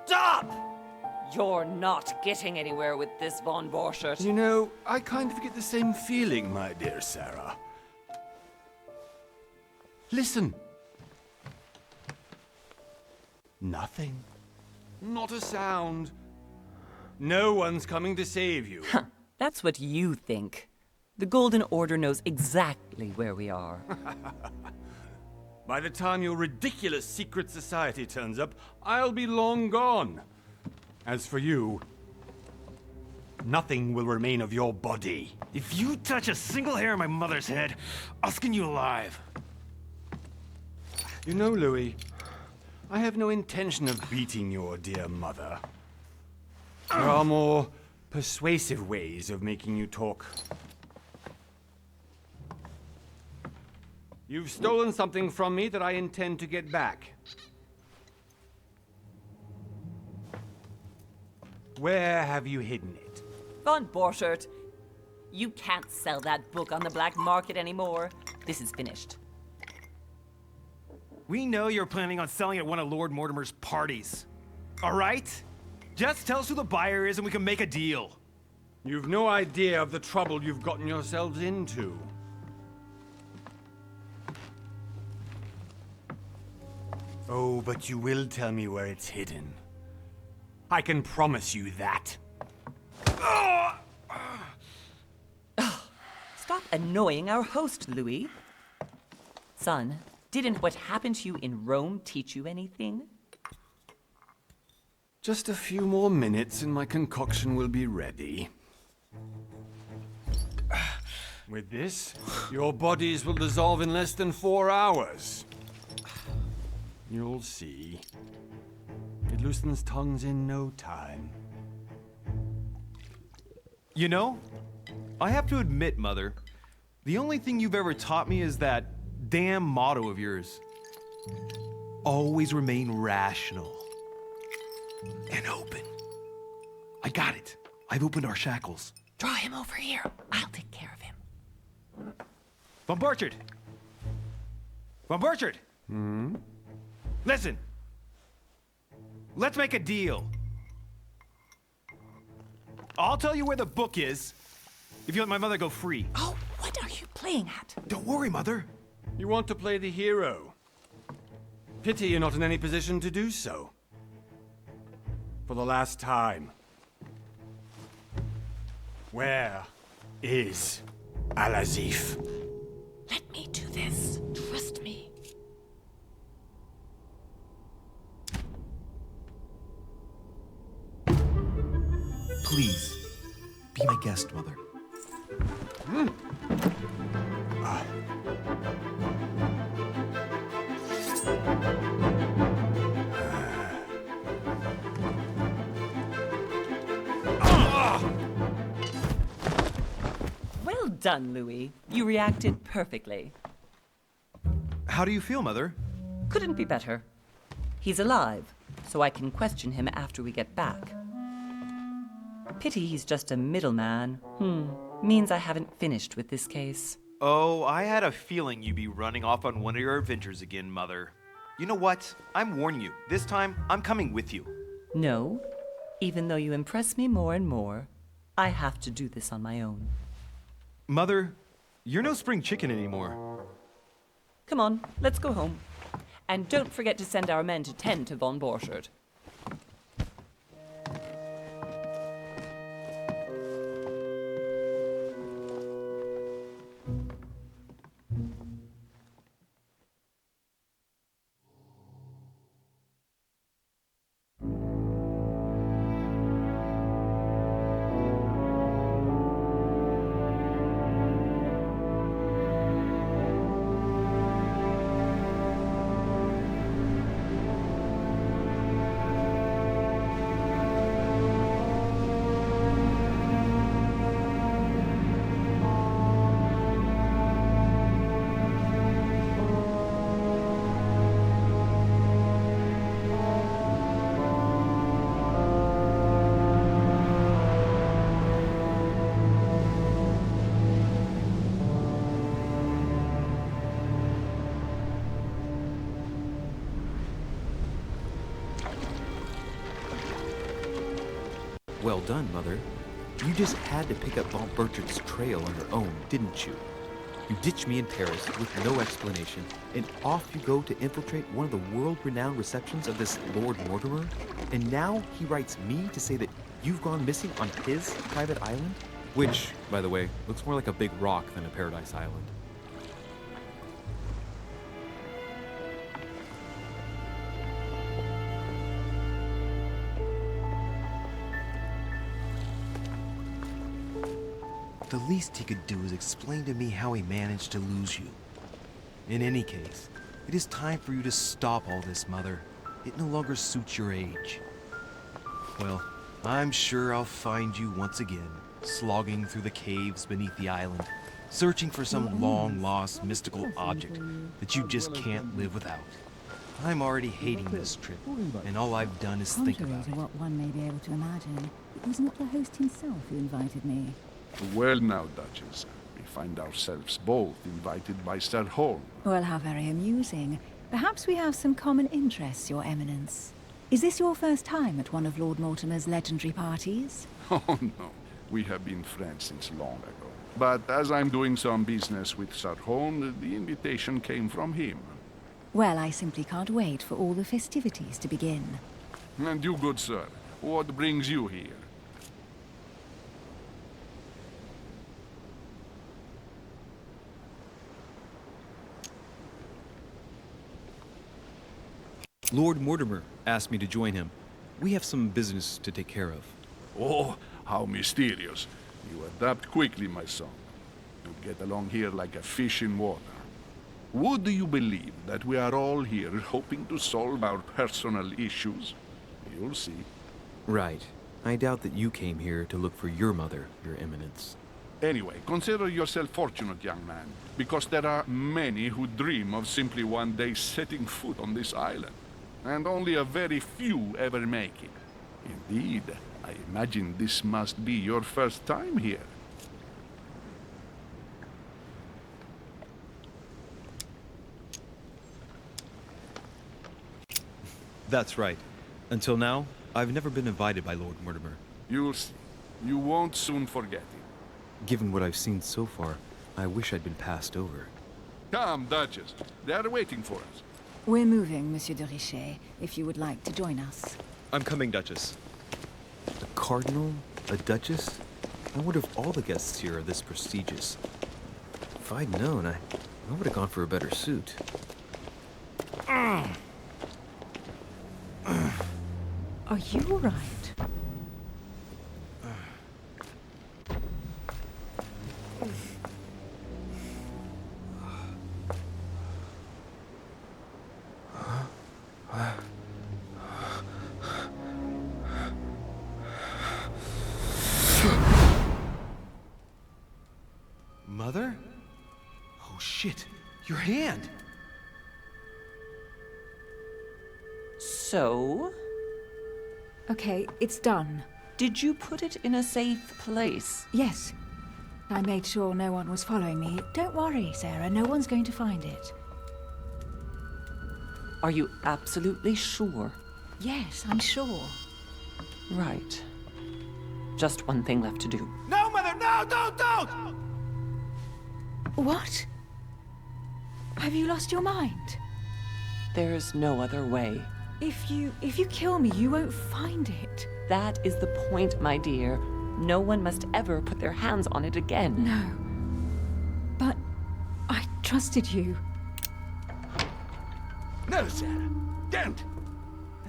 Stop! You're not getting anywhere with this, von Borchert. You know, I kind of get the same feeling, my dear Sarah. Listen. Nothing. Not a sound. No one's coming to save you. That's what you think. The Golden Order knows exactly where we are. By the time your ridiculous secret society turns up, I'll be long gone. As for you, nothing will remain of your body. If you touch a single hair on my mother's head, I'll skin you alive. You know, Louis, I have no intention of beating your dear mother. There are more persuasive ways of making you talk. You've stolen something from me that I intend to get back. Where have you hidden it? Von Borchert, you can't sell that book on the black market anymore. This is finished. We know you're planning on selling at one of Lord Mortimer's parties. All right? Just tell us who the buyer is and we can make a deal. You've no idea of the trouble you've gotten yourselves into. Oh, but you will tell me where it's hidden. I can promise you that. Stop annoying our host, Louis. Son, didn't what happened to you in Rome teach you anything? Just a few more minutes and my concoction will be ready. With this, your bodies will dissolve in less than 4 hours. You'll see. It loosens tongues in no time. You know, I have to admit, Mother, the only thing you've ever taught me is that damn motto of yours. Always remain rational. And open. I got it. I've opened our shackles. Draw him over here. I'll take care of him. Von Borchert! Von Borchert! Listen. Let's make a deal. I'll tell you where the book is if you let my mother go free. Oh, what are you playing at? Don't worry, Mother. You want to play the hero. Pity you're not in any position to do so. For the last time. Where is Al-Azif? Let me do this. Trust me. Please, be my guest, Mother. Well done, Louis. You reacted perfectly. How do you feel, Mother? Couldn't be better. He's alive, so I can question him after we get back. Pity he's just a middleman. Means I haven't finished with this case. Oh, I had a feeling you'd be running off on one of your adventures again, Mother. You know what? I'm warning you. This time, I'm coming with you. No, even though you impress me more and more, I have to do this on my own. Mother, you're no spring chicken anymore. Come on, let's go home. And don't forget to send our men to tend to von Borchert. Well done, Mother. You just had to pick up Von Burchard's trail on your own, didn't you? You ditched me in Paris with no explanation, and off you go to infiltrate one of the world-renowned receptions of this Lord Mortimer? And now he writes me to say that you've gone missing on his private island? Which, by the way, looks more like a big rock than a paradise island. The least he could do is explain to me how he managed to lose you. In any case, it is time for you to stop all this, Mother. It no longer suits your age. Well, I'm sure I'll find you once again, slogging through the caves beneath the island, searching for some long-lost mystical object that you just can't live without. I'm already hating this trip, and all I've done is think Contrary about to it. what one may be able to imagine, it was not the host himself who invited me. Well now, Duchess, we find ourselves both invited by Sir Holm. Well, how very amusing. Perhaps we have some common interests, Your Eminence. Is this your first time at one of Lord Mortimer's legendary parties? Oh no, we have been friends since long ago. But as I'm doing some business with Sir Holm, the invitation came from him. Well, I simply can't wait for all the festivities to begin. And you, good sir, what brings you here? Lord Mortimer asked me to join him. We have some business to take care of. Oh, how mysterious. You adapt quickly, my son. You get along here like a fish in water. Would you believe that we are all here hoping to solve our personal issues? You'll see. Right. I doubt that you came here to look for your mother, Your Eminence. Anyway, consider yourself fortunate, young man, because there are many who dream of simply one day setting foot on this island, and only a very few ever make it. Indeed, I imagine this must be your first time here. That's right. Until now, I've never been invited by Lord Mortimer. You'll see. You won't soon forget it. Given what I've seen so far, I wish I'd been passed over. Come, Duchess. They are waiting for us. We're moving, Monsieur de Richet, if you would like to join us. I'm coming, Duchess. A cardinal? A duchess? I wonder if all the guests here are this prestigious. If I'd known, I would have gone for a better suit. Are you all right? Mother? Oh shit, your hand! So, Okay, it's done. did you put it in a safe place? Yes. I made sure no one was following me. Don't worry, Sarah, no one's going to find it. Are you absolutely sure? Yes, I'm sure. Right. Just one thing left to do. No, Mother, no, don't! What? Have you lost your mind? There's no other way. If you kill me, you won't find it. That is the point, my dear. No one must ever put their hands on it again. No. But I trusted you. No, Sarah. Don't.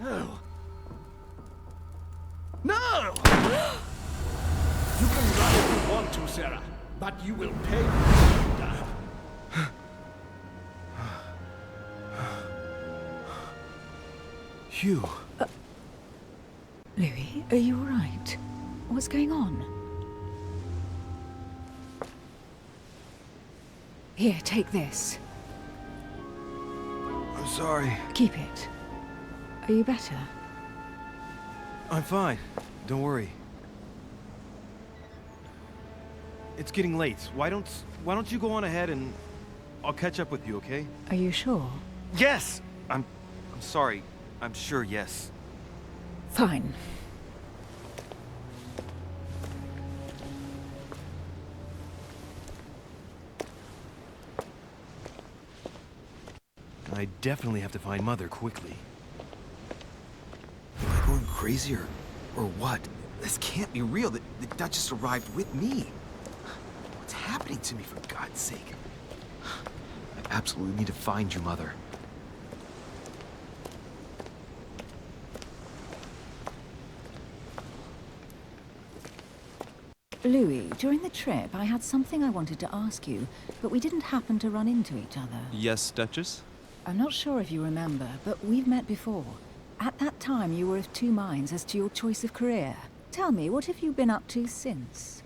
No. No! You can run if you want to, Sarah, but you will pay for it. Hugh. Louis, are you all right? What's going on? Here, take this. I'm sorry. Keep it. Are you better? I'm fine. Don't worry. It's getting late. Why don't you go on ahead and I'll catch up with you, okay? Are you sure? Yes! I'm sorry. I'm sure, yes. Fine. I definitely have to find Mother quickly. Am I going crazy or what? This can't be real. The Duchess arrived with me. What's happening to me, for God's sake? I absolutely need to find you, Mother. Louis, during the trip, I had something I wanted to ask you, but we didn't happen to run into each other. Yes, Duchess? I'm not sure if you remember, but we've met before. At that time, you were of two minds as to your choice of career. Tell me, what have you been up to since?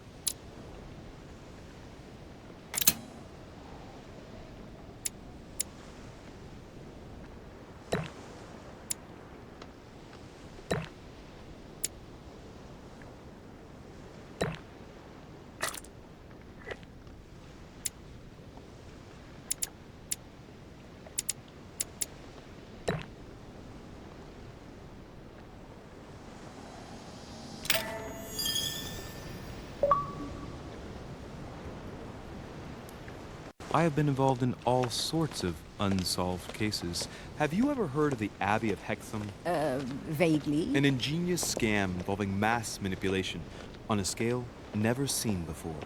I have been involved in all sorts of unsolved cases. Have you ever heard of the Abbey of Hexham? Vaguely. An ingenious scam involving mass manipulation on a scale never seen before.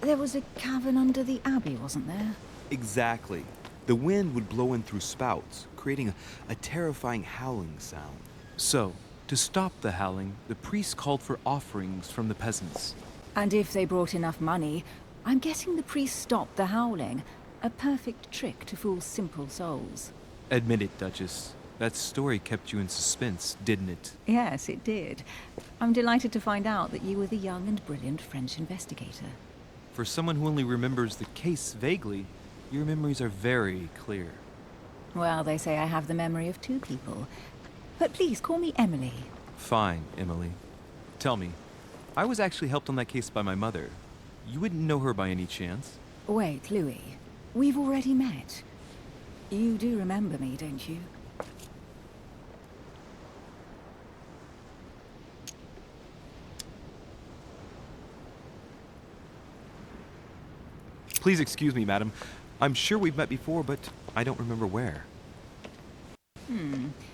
There was a cavern under the abbey, wasn't there? Exactly. The wind would blow in through spouts, creating a terrifying howling sound. So, to stop the howling, the priests called for offerings from the peasants. And if they brought enough money, I'm guessing the priest stopped the howling. A perfect trick to fool simple souls. Admit it, Duchess. That story kept you in suspense, didn't it? Yes, it did. I'm delighted to find out that you were the young and brilliant French investigator. For someone who only remembers the case vaguely, your memories are very clear. Well, they say I have the memory of two people. But please, call me Emily. Fine, Emily. Tell me, I was actually helped on that case by my mother. You wouldn't know her by any chance? Wait, Louis. We've already met. You do remember me, don't you? Please excuse me, madam. I'm sure we've met before, but I don't remember where.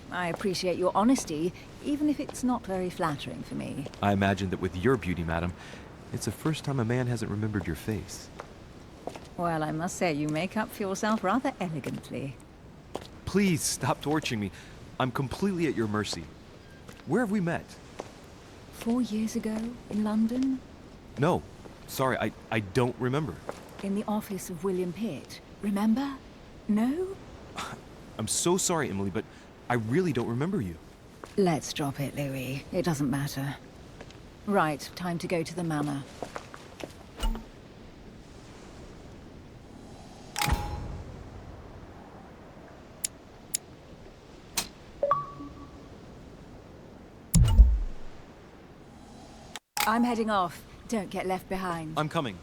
I appreciate your honesty, even if it's not very flattering for me. I imagine that with your beauty, madam, it's the first time a man hasn't remembered your face. Well, I must say you make up for yourself rather elegantly. Please stop torturing me. I'm completely at your mercy. Where have we met? 4 years ago, in London, No. Sorry, I don't remember. in the office of William Pitt. Remember? No? I'm so sorry, Emily, but I really don't remember you. Let's drop it, Louis. It doesn't matter. Right, time to go to the manor. I'm heading off. Don't get left behind. I'm coming.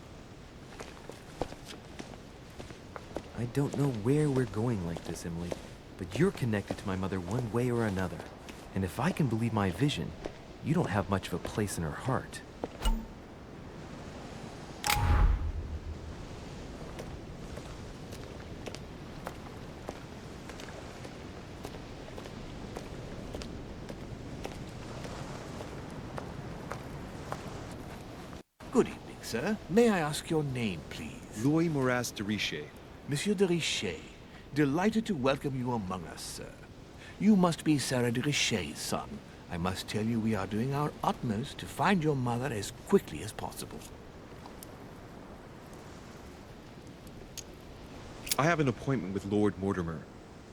I don't know where we're going like this, Emily, but you're connected to my mother one way or another. And if I can believe my vision, you don't have much of a place in her heart. Good evening, sir. May I ask your name, please? Louis Moras de Richet. Monsieur de Richet. Delighted to welcome you among us, sir. You must be Sarah de Richet's son. I must tell you we are doing our utmost to find your mother as quickly as possible. I have an appointment with Lord Mortimer.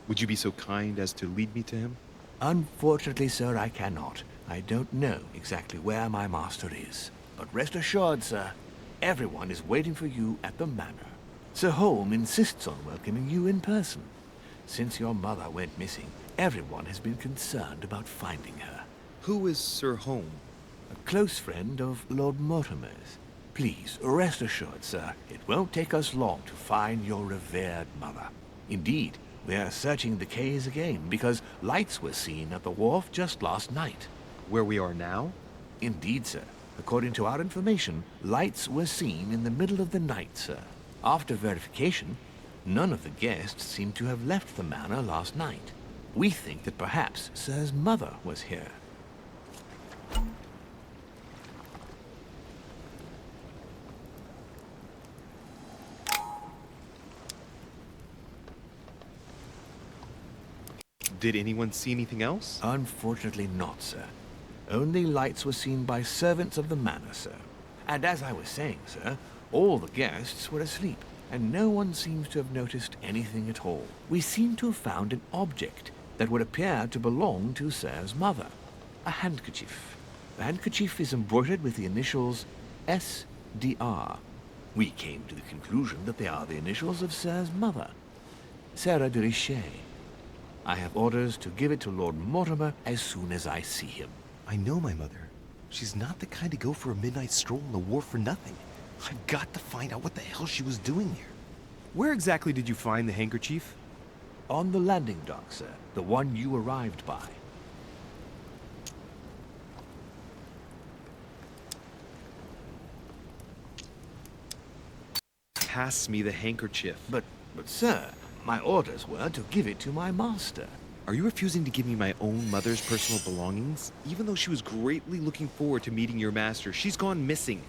Would you be so kind as to lead me to him? Unfortunately, sir, I cannot. I don't know exactly where my master is. But rest assured, sir, everyone is waiting for you at the manor. Sir Holm insists on welcoming you in person. Since your mother went missing, everyone has been concerned about finding her. Who is Sir Holm? A close friend of Lord Mortimer's. Please, rest assured, sir, it won't take us long to find your revered mother. Indeed, we are searching the quays again because lights were seen at the wharf just last night. Where we are now? Indeed, sir. According to our information, lights were seen in the middle of the night, sir. After verification, None of the guests seem to have left the manor last night. We think that perhaps Sir's mother was here. Did anyone see anything else? Unfortunately not, sir. Only lights were seen by servants of the manor, sir. And as I was saying, sir, all the guests were asleep, and no one seems to have noticed anything at all. We seem to have found an object that would appear to belong to Sir's mother. A handkerchief. The handkerchief is embroidered with the initials SDR. We came to the conclusion that they are the initials of Sir's mother, Sarah de Richet. I have orders to give it to Lord Mortimer as soon as I see him. I know my mother. She's not the kind to go for a midnight stroll in the war for nothing. I've got to find out what the hell she was doing here. Where exactly did you find the handkerchief? On the landing dock, sir. The one you arrived by. Pass me the handkerchief. But sir, my orders were to give it to my master. Are you refusing to give me my own mother's personal belongings? Even though she was greatly looking forward to meeting your master, she's gone missing.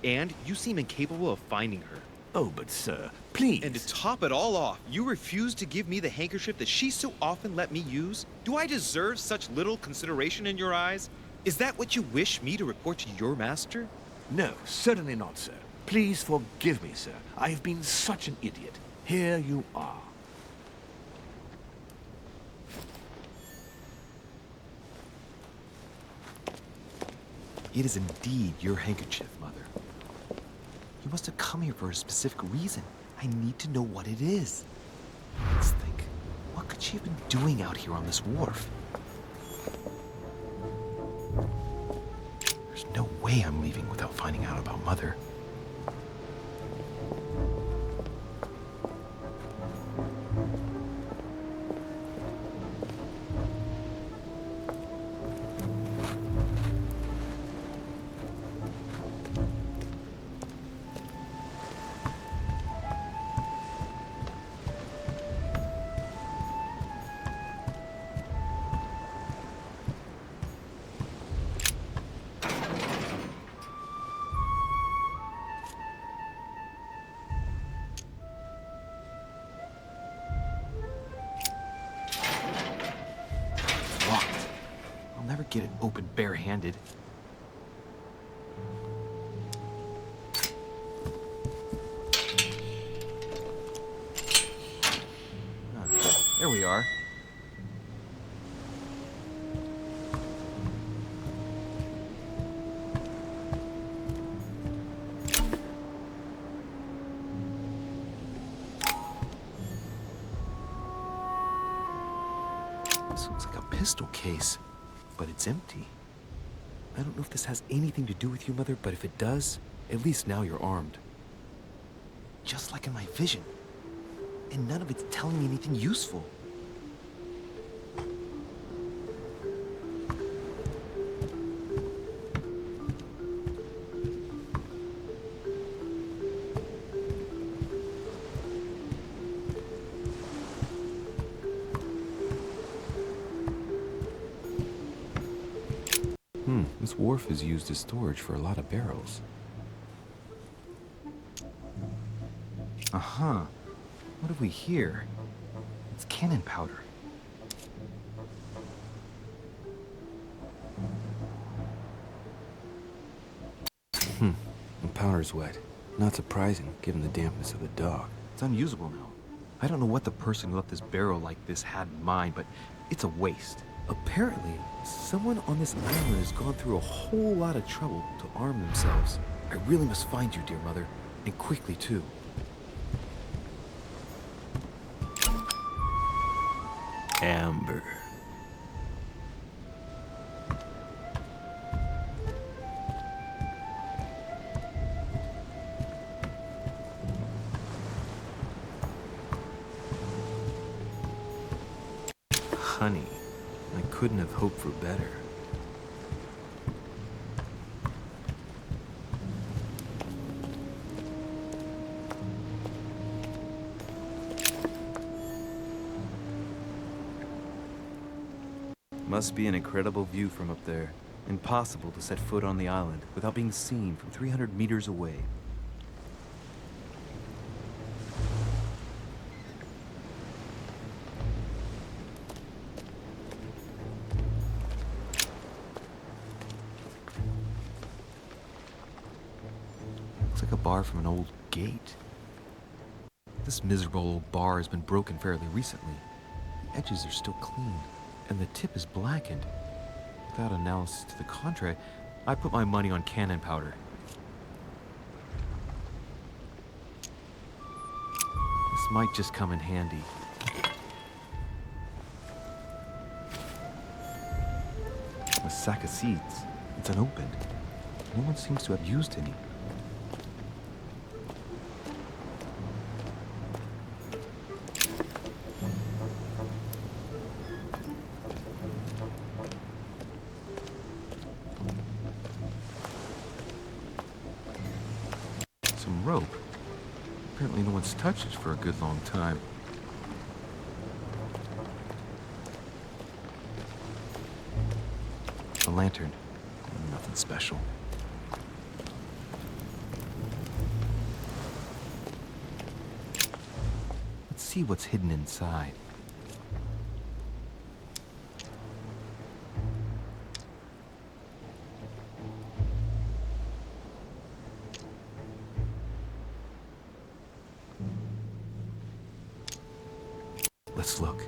And you seem incapable of finding her. Oh, but sir, please. And to top it all off, you refuse to give me the handkerchief that she so often let me use? Do I deserve such little consideration in your eyes? Is that what you wish me to report to your master? No, certainly not, sir. Please forgive me, sir. I have been such an idiot. Here you are. It is indeed your handkerchief, Mother. You must have come here for a specific reason. I need to know what it is. Let's think. What could she have been doing out here on this wharf? There's no way I'm leaving without finding out about Mother. Get it open barehanded. There we are. This looks like a pistol case. But it's empty. I don't know if this has anything to do with you, Mother, but if it does, at least now you're armed. Just like in my vision. And none of it's telling me anything useful. This wharf is used as storage for a lot of barrels. Uh-huh. What have we here? It's cannon powder. The powder's wet. Not surprising, given the dampness of the dock. It's unusable now. I don't know what the person who left this barrel like this had in mind, but it's a waste. Apparently, someone on this island has gone through a whole lot of trouble to arm themselves. I really must find you, dear Mother, and quickly, too. Amber. Honey. I couldn't have hoped for better. Must be an incredible view from up there. Impossible to set foot on the island without being seen from 300 meters away. Looks like a bar from an old gate. This miserable old bar has been broken fairly recently. The edges are still clean, and the tip is blackened. Without analysis to the contrary, I put my money on cannon powder. This might just come in handy. A sack of seeds. It's unopened. No one seems to have used any. Some rope. Apparently no one's touched it for a good long time. A lantern. Nothing special. Let's see what's hidden inside. Let's look.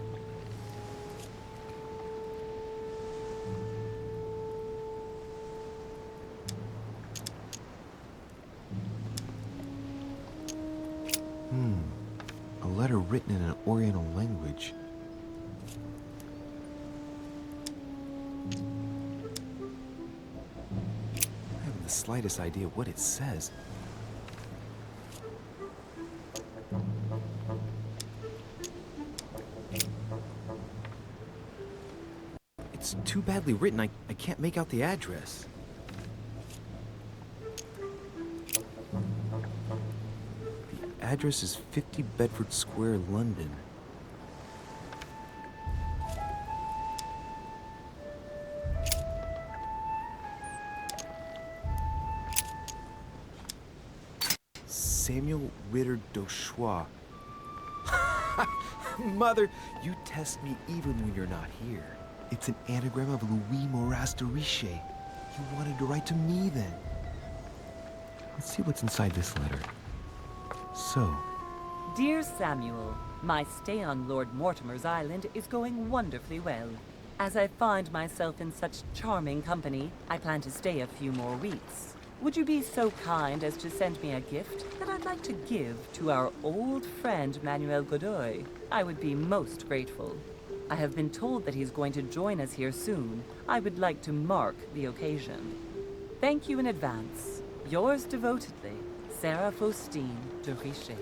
A letter written in an Oriental language. I haven't the slightest idea what it says. It's too badly written, I can't make out the address. The address is 50 Bedford Square, London. Samuel Ritter Dauchois. Mother, you test me even when you're not here. It's an anagram of Louis Moras de Riche. You wanted to write to me then. Let's see what's inside this letter. So, Dear Samuel, my stay on Lord Mortimer's island is going wonderfully well. As I find myself in such charming company, I plan to stay a few more weeks. Would you be so kind as to send me a gift that I'd like to give to our old friend Manuel Godoy? I would be most grateful. I have been told that he's going to join us here soon. I would like to mark the occasion. Thank you in advance. Yours devotedly, Sarah Faustine de Riche.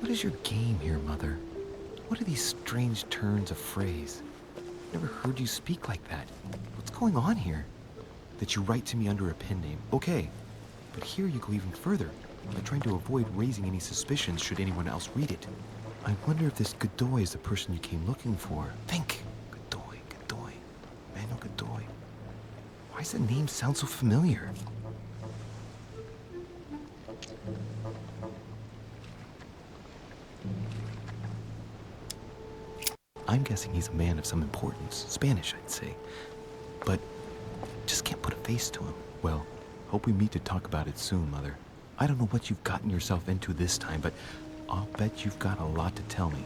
what is your game here, Mother? What are these strange turns of phrase? Never heard you speak like that. What's going on here? That you write to me under a pen name, okay. But here you go even further, by trying to avoid raising any suspicions should anyone else read it. I wonder if this Godoy is the person you came looking for. Think! Godoy. Manuel Godoy. Why does the name sound so familiar? I'm guessing he's a man of some importance. Spanish, I'd say. But just can't put a face to him. Well, hope we meet to talk about it soon, Mother. I don't know what you've gotten yourself into this time, but I'll bet you've got a lot to tell me.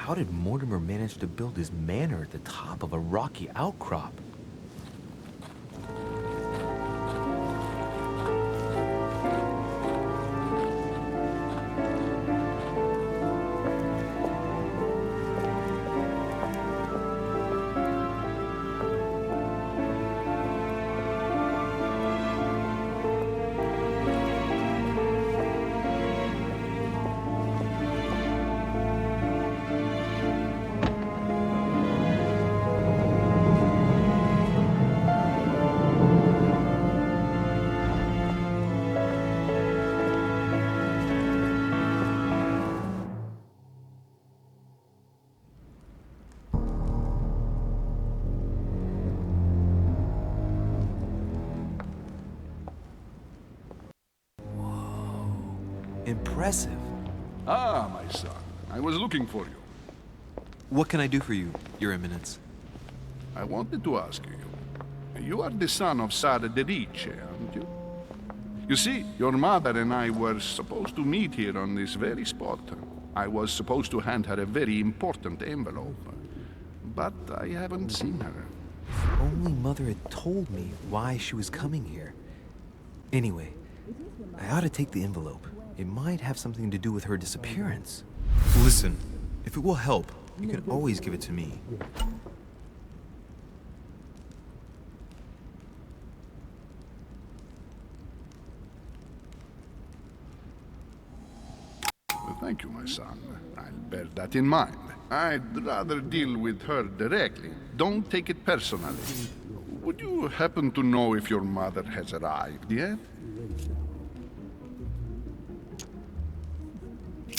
how did Mortimer manage to build his manor at the top of a rocky outcrop? Impressive. Ah, my son. I was looking for you. What can I do for you, Your Eminence? I wanted to ask you. You are the son of Sara de Riche, aren't you? You see, your mother and I were supposed to meet here on this very spot. I was supposed to hand her a very important envelope. But I haven't seen her. If only Mother had told me why she was coming here. Anyway, I ought to take the envelope. It might have something to do with her disappearance. Listen, if it will help, you can always give it to me. Well, thank you, my son. I'll bear that in mind. I'd rather deal with her directly. Don't take it personally. Would you happen to know if your mother has arrived yet?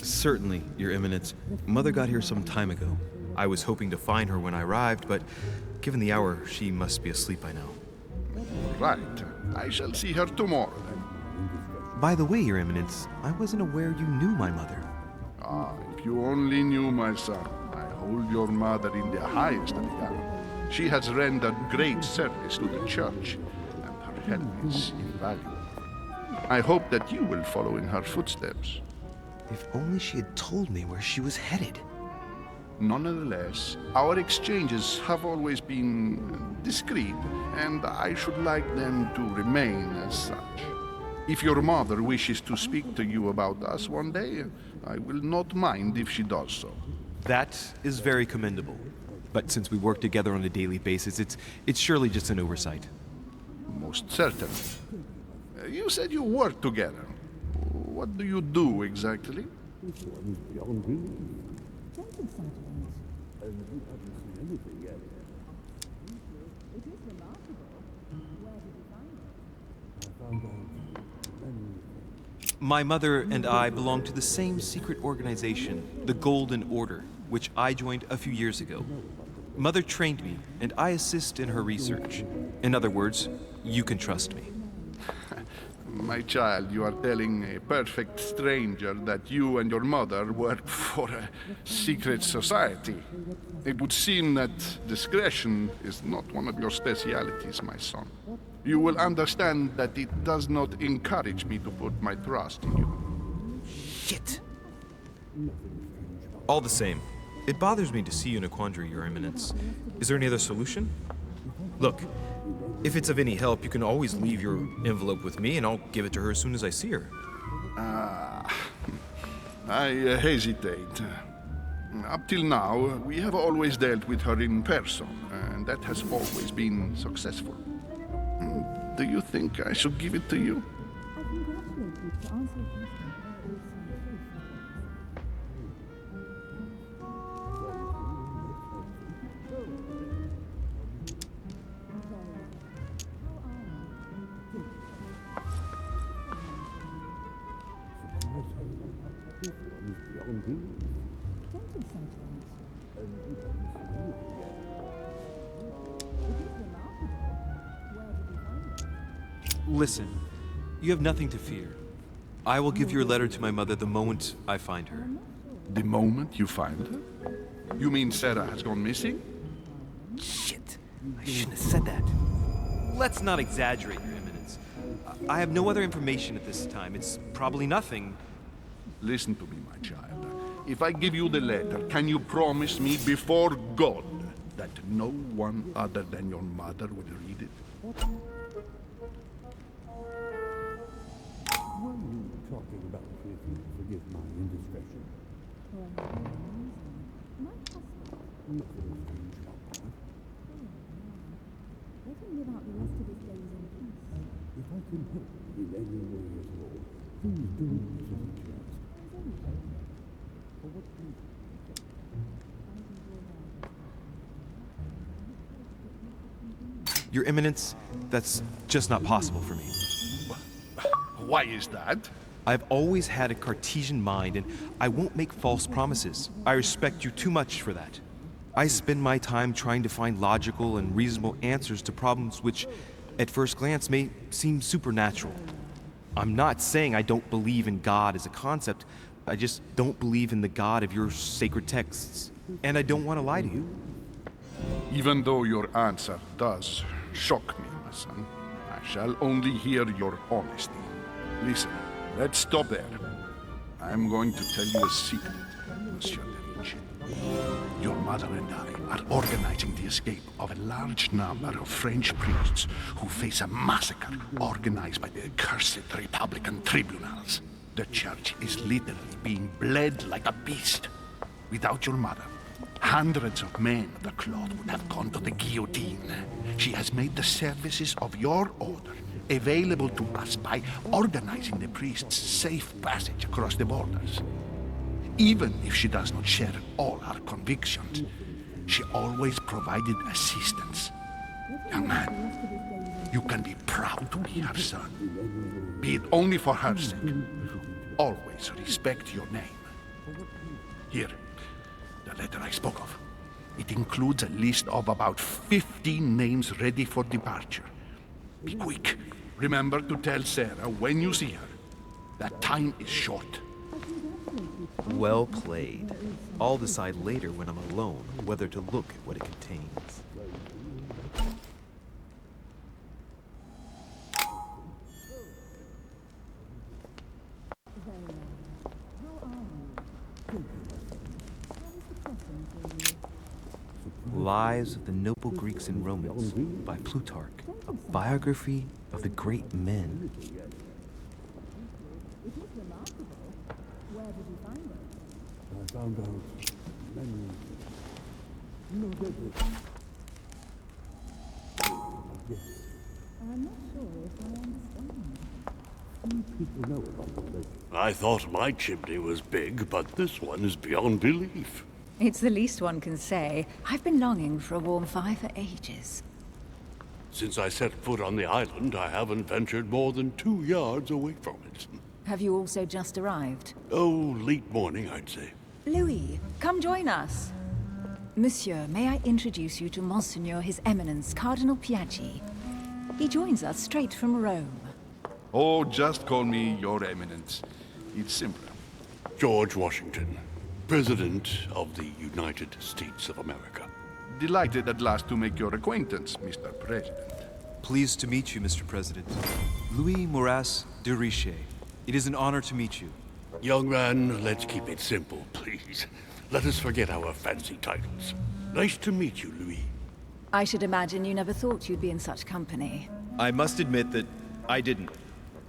Certainly, Your Eminence. Mother got here some time ago. I was hoping to find her when I arrived, but given the hour, she must be asleep by now. Right. I shall see her tomorrow, then. By the way, Your Eminence, I wasn't aware you knew my mother. Ah, if you only knew, my son. I hold your mother in the highest regard. She has rendered great service to the church, and her help is invaluable. I hope that you will follow in her footsteps. If only she had told me where she was headed. Nonetheless, our exchanges have always been discreet, and I should like them to remain as such. If your mother wishes to speak to you about us one day, I will not mind if she does so. That is very commendable. But since we work together on a daily basis, it's surely just an oversight. Most certainly. You said you work together. What do you do exactly? My mother and I belong to the same secret organization, the Golden Order, which I joined a few years ago. Mother trained me, and I assist in her research. In other words, you can trust me. My child, you are telling a perfect stranger that you and your mother work for a secret society. It would seem that discretion is not one of your specialities, my son. You will understand that it does not encourage me to put my trust in you. Shit! All the same, it bothers me to see you in a quandary, Your Eminence. Is there any other solution? Look, if it's of any help, you can always leave your envelope with me, and I'll give it to her as soon as I see her. I hesitate. Up till now, we have always dealt with her in person, and that has always been successful. Do you think I should give it to you? Listen, you have nothing to fear. I will give your letter to my mother the moment I find her. The moment you find her? You mean Sarah has gone missing? Shit, I shouldn't have said that. Let's not exaggerate, Your Eminence. I have no other information at this time. It's probably nothing. Listen to me, my child. if I give you the letter, can you promise me before God that no one other than your mother will read it? What are you talking about, if you forgive my indiscretion? If I can help in any way at all, please do suggest. For what reason? Your Eminence, that's just not possible for me. Why is that? I've always had a Cartesian mind, and I won't make false promises. I respect you too much for that. I spend my time trying to find logical and reasonable answers to problems which, at first glance, may seem supernatural. I'm not saying I don't believe in God as a concept. I just don't believe in the God of your sacred texts. And I don't want to lie to you. Even though your answer does shock me, my son, I shall only hear your honesty. Listen, let's stop there. I'm going to tell you a secret, Monsieur Derich. Your mother and I are organizing the escape of a large number of French priests who face a massacre organized by the accursed Republican tribunals. The church is literally being bled like a beast. Without your mother, hundreds of men of the cloth would have gone to the guillotine. She has made the services of your order available to us by organizing the priests' safe passage across the borders. Even if she does not share all our convictions, she always provided assistance. Young man, you can be proud to be her son. Be it only for her sake. Always respect your name. Here, the letter I spoke of. It includes a list of about 15 names ready for departure. Be quick. Remember to tell Sarah when you see her that time is short. Well played. I'll decide later when I'm alone whether to look at what it contains. Lives of the Noble Greeks and Romans by Plutarch, a biography of the great men. I found out many... No, yes. I'm not sure if I understand. Few people know about the legend. I thought my chimney was big, but this one is beyond belief. It's the least one can say. I've been longing for a warm fire for ages. Since I set foot on the island, I haven't ventured more than 2 yards away from it. Have you also just arrived? Oh, late morning, I'd say. Louis, come join us. Monsieur, may I introduce you to Monseigneur His Eminence, Cardinal Piaggi. He joins us straight from Rome. Oh, just call me Your Eminence. It's simpler. George Washington, President of the United States of America. Delighted at last to make your acquaintance, Mr. President. Pleased to meet you, Mr. President. Louis Moras de Richet. It is an honor to meet you. Young man, let's keep it simple, please. Let us forget our fancy titles. Nice to meet you, Louis. I should imagine you never thought you'd be in such company. I must admit that I didn't.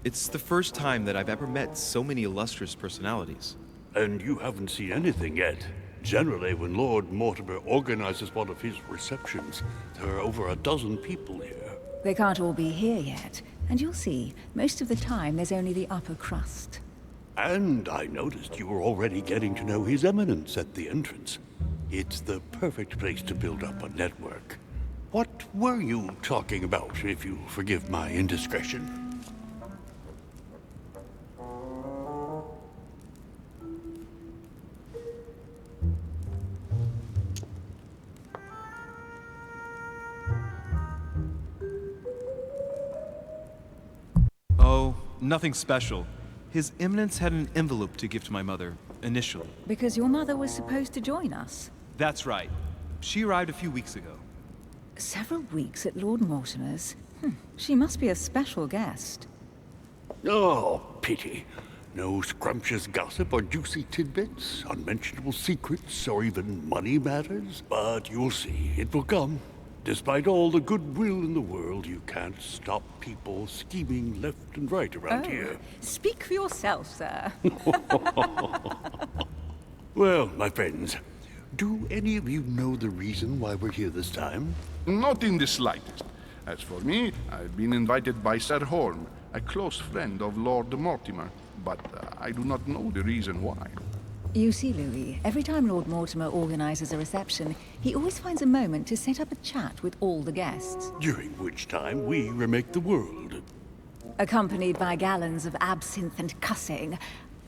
It's the first time that I've ever met so many illustrious personalities. And you haven't seen anything yet. Generally, when Lord Mortimer organizes one of his receptions, there are over a dozen people here. They can't all be here yet, and you'll see, most of the time there's only the upper crust. And I noticed you were already getting to know His Eminence at the entrance. It's the perfect place to build up a network. What were you talking about, if you forgive my indiscretion? Oh, nothing special. His Eminence had an envelope to give to my mother, initially. Because your mother was supposed to join us. That's right. She arrived a few weeks ago. Several weeks at Lord Mortimer's? She must be a special guest. Oh, pity. No scrumptious gossip or juicy tidbits, unmentionable secrets, or even money matters. But you'll see, it will come. Despite all the goodwill in the world, you can't stop people scheming left and right around here. Speak for yourself, sir. Well, my friends, do any of you know the reason why we're here this time? Not in the slightest. As for me, I've been invited by Sir Holm, a close friend of Lord Mortimer, but I do not know the reason why. You see, Louis, every time Lord Mortimer organizes a reception, he always finds a moment to set up a chat with all the guests. During which time we remake the world. Accompanied by gallons of absinthe and cussing.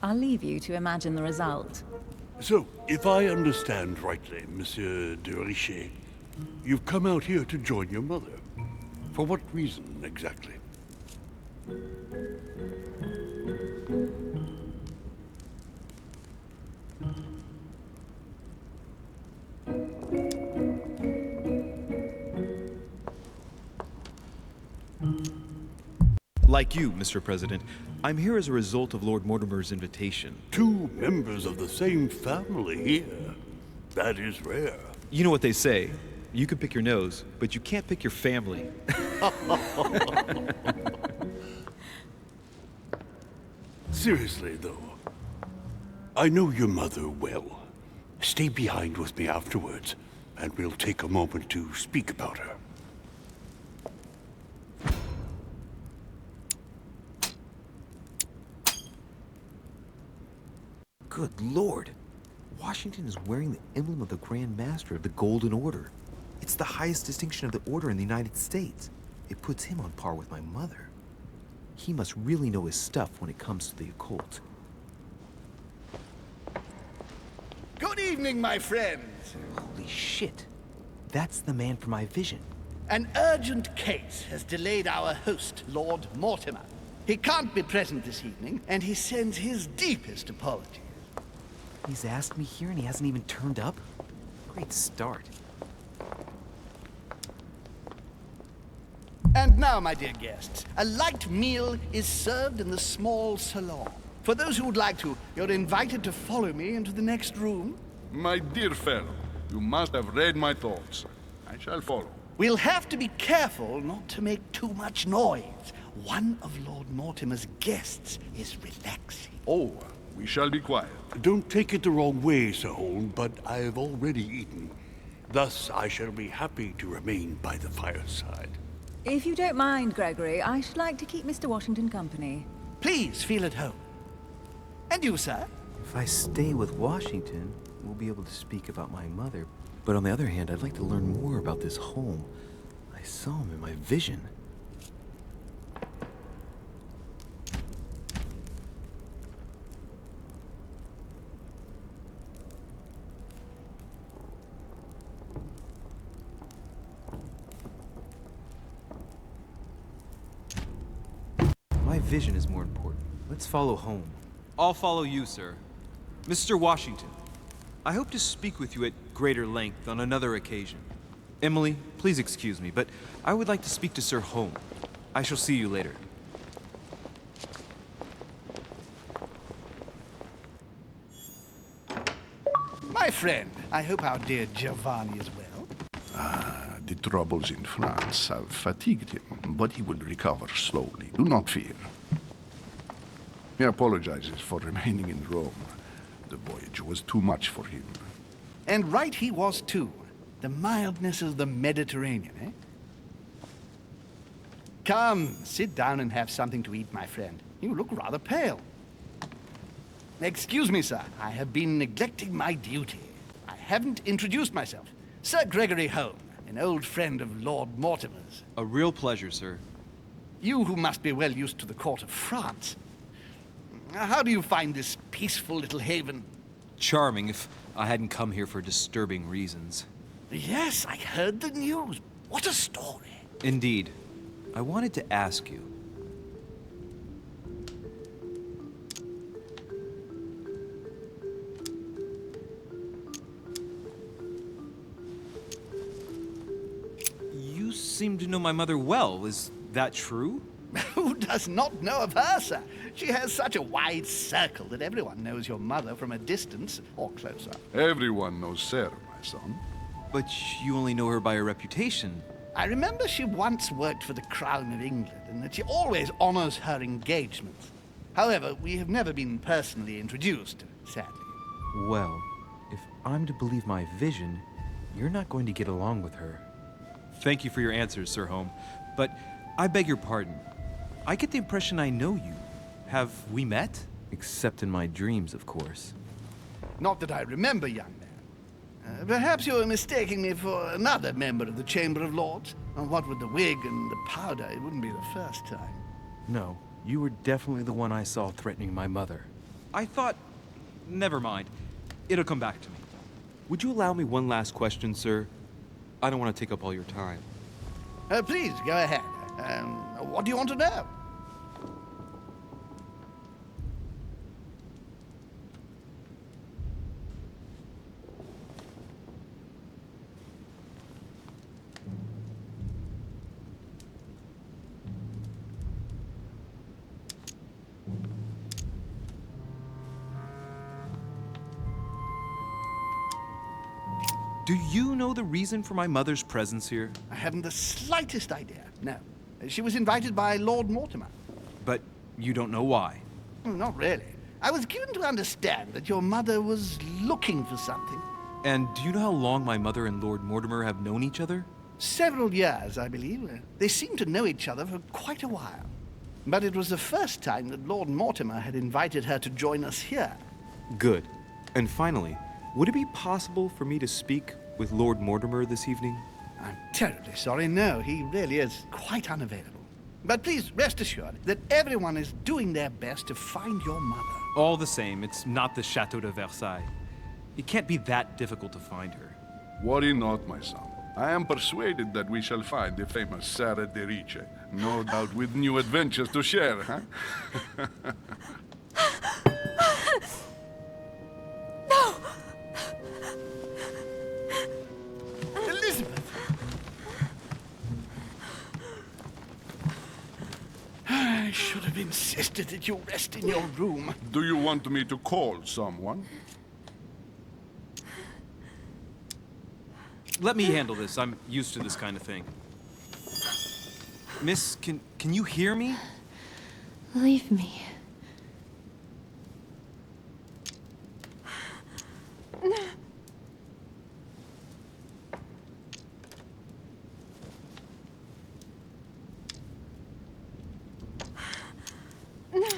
I'll leave you to imagine the result. So, if I understand rightly, Monsieur de Richet, you've come out here to join your mother. For what reason, exactly? Like you, Mr. President, I'm here as a result of Lord Mortimer's invitation. 2 members of the same family here. That is rare. You know what they say. You can pick your nose, but you can't pick your family. Seriously, though, I know your mother well. Stay behind with me afterwards, and we'll take a moment to speak about her. Good Lord. Washington is wearing the emblem of the Grand Master of the Golden Order. It's the highest distinction of the order in the United States. It puts him on par with my mother. He must really know his stuff when it comes to the occult. Good evening, my friends. Holy shit. That's the man for my vision. An urgent case has delayed our host, Lord Mortimer. He can't be present this evening, and he sends his deepest apologies. He's asked me here and he hasn't even turned up? Great start. And now, my dear guests, a light meal is served in the small salon. For those who would like to, you're invited to follow me into the next room. My dear fellow, you must have read my thoughts. I shall follow. We'll have to be careful not to make too much noise. One of Lord Mortimer's guests is relaxing. Oh, we shall be quiet. Don't take it the wrong way, Sir Holm, but I have already eaten. Thus, I shall be happy to remain by the fireside. If you don't mind, Gregory, I should like to keep Mr. Washington company. Please feel at home. And you, sir? If I stay with Washington, we'll be able to speak about my mother. But on the other hand, I'd like to learn more about this home. I saw him in my vision. My vision is more important. Let's follow home. I'll follow you, sir. Mr. Washington, I hope to speak with you at greater length on another occasion. Emily, please excuse me, but I would like to speak to Sir Holm. I shall see you later. My friend, I hope our dear Giovanni is well. The troubles in France have fatigued him, but he will recover slowly. Do not fear. He apologizes for remaining in Rome. The voyage was too much for him. And right he was too. The mildness of the Mediterranean, eh? Come, sit down and have something to eat, my friend. You look rather pale. Excuse me, sir. I have been neglecting my duty. I haven't introduced myself. Sir Gregory Holm, an old friend of Lord Mortimer's. A real pleasure, sir. You who must be well used to the court of France. How do you find this peaceful little haven? Charming if I hadn't come here for disturbing reasons. Yes, I heard the news. What a story. Indeed. I wanted to ask you. You seem to know my mother well. Is that true? Who does not know of her, sir? She has such a wide circle that everyone knows your mother from a distance or closer. Everyone knows Sarah, my son. But you only know her by her reputation. I remember she once worked for the Crown of England and that she always honors her engagements. However, we have never been personally introduced, sadly. Well, if I'm to believe my vision, you're not going to get along with her. Thank you for your answers, Sir Home, but I beg your pardon. I get the impression I know you. Have we met? Except in my dreams, of course. Not that I remember, young man. Perhaps you are mistaking me for another member of the Chamber of Lords. And what with the wig and the powder, it wouldn't be the first time. No, you were definitely the one I saw threatening my mother. I thought... Never mind. It'll come back to me. Would you allow me one last question, sir? I don't want to take up all your time. Please, go ahead. What do you want to know? Do you know the reason for my mother's presence here? I haven't the slightest idea, no. She was invited by Lord Mortimer. But you don't know why? Not really. I was given to understand that your mother was looking for something. And do you know how long my mother and Lord Mortimer have known each other? Several years, I believe. They seemed to know each other for quite a while. But it was the first time that Lord Mortimer had invited her to join us here. Good. And finally, would it be possible for me to speak with Lord Mortimer this evening? I'm terribly sorry, no. He really is quite unavailable. But please rest assured that everyone is doing their best to find your mother. All the same, it's not the Chateau de Versailles. It can't be that difficult to find her. Worry not, my son. I am persuaded that we shall find the famous Sarah de Riche. No doubt with new adventures to share, huh? No! Elizabeth! I should have insisted that you rest in your room. Do you want me to call someone? Let me handle this. I'm used to this kind of thing. Miss, can you hear me? Leave me.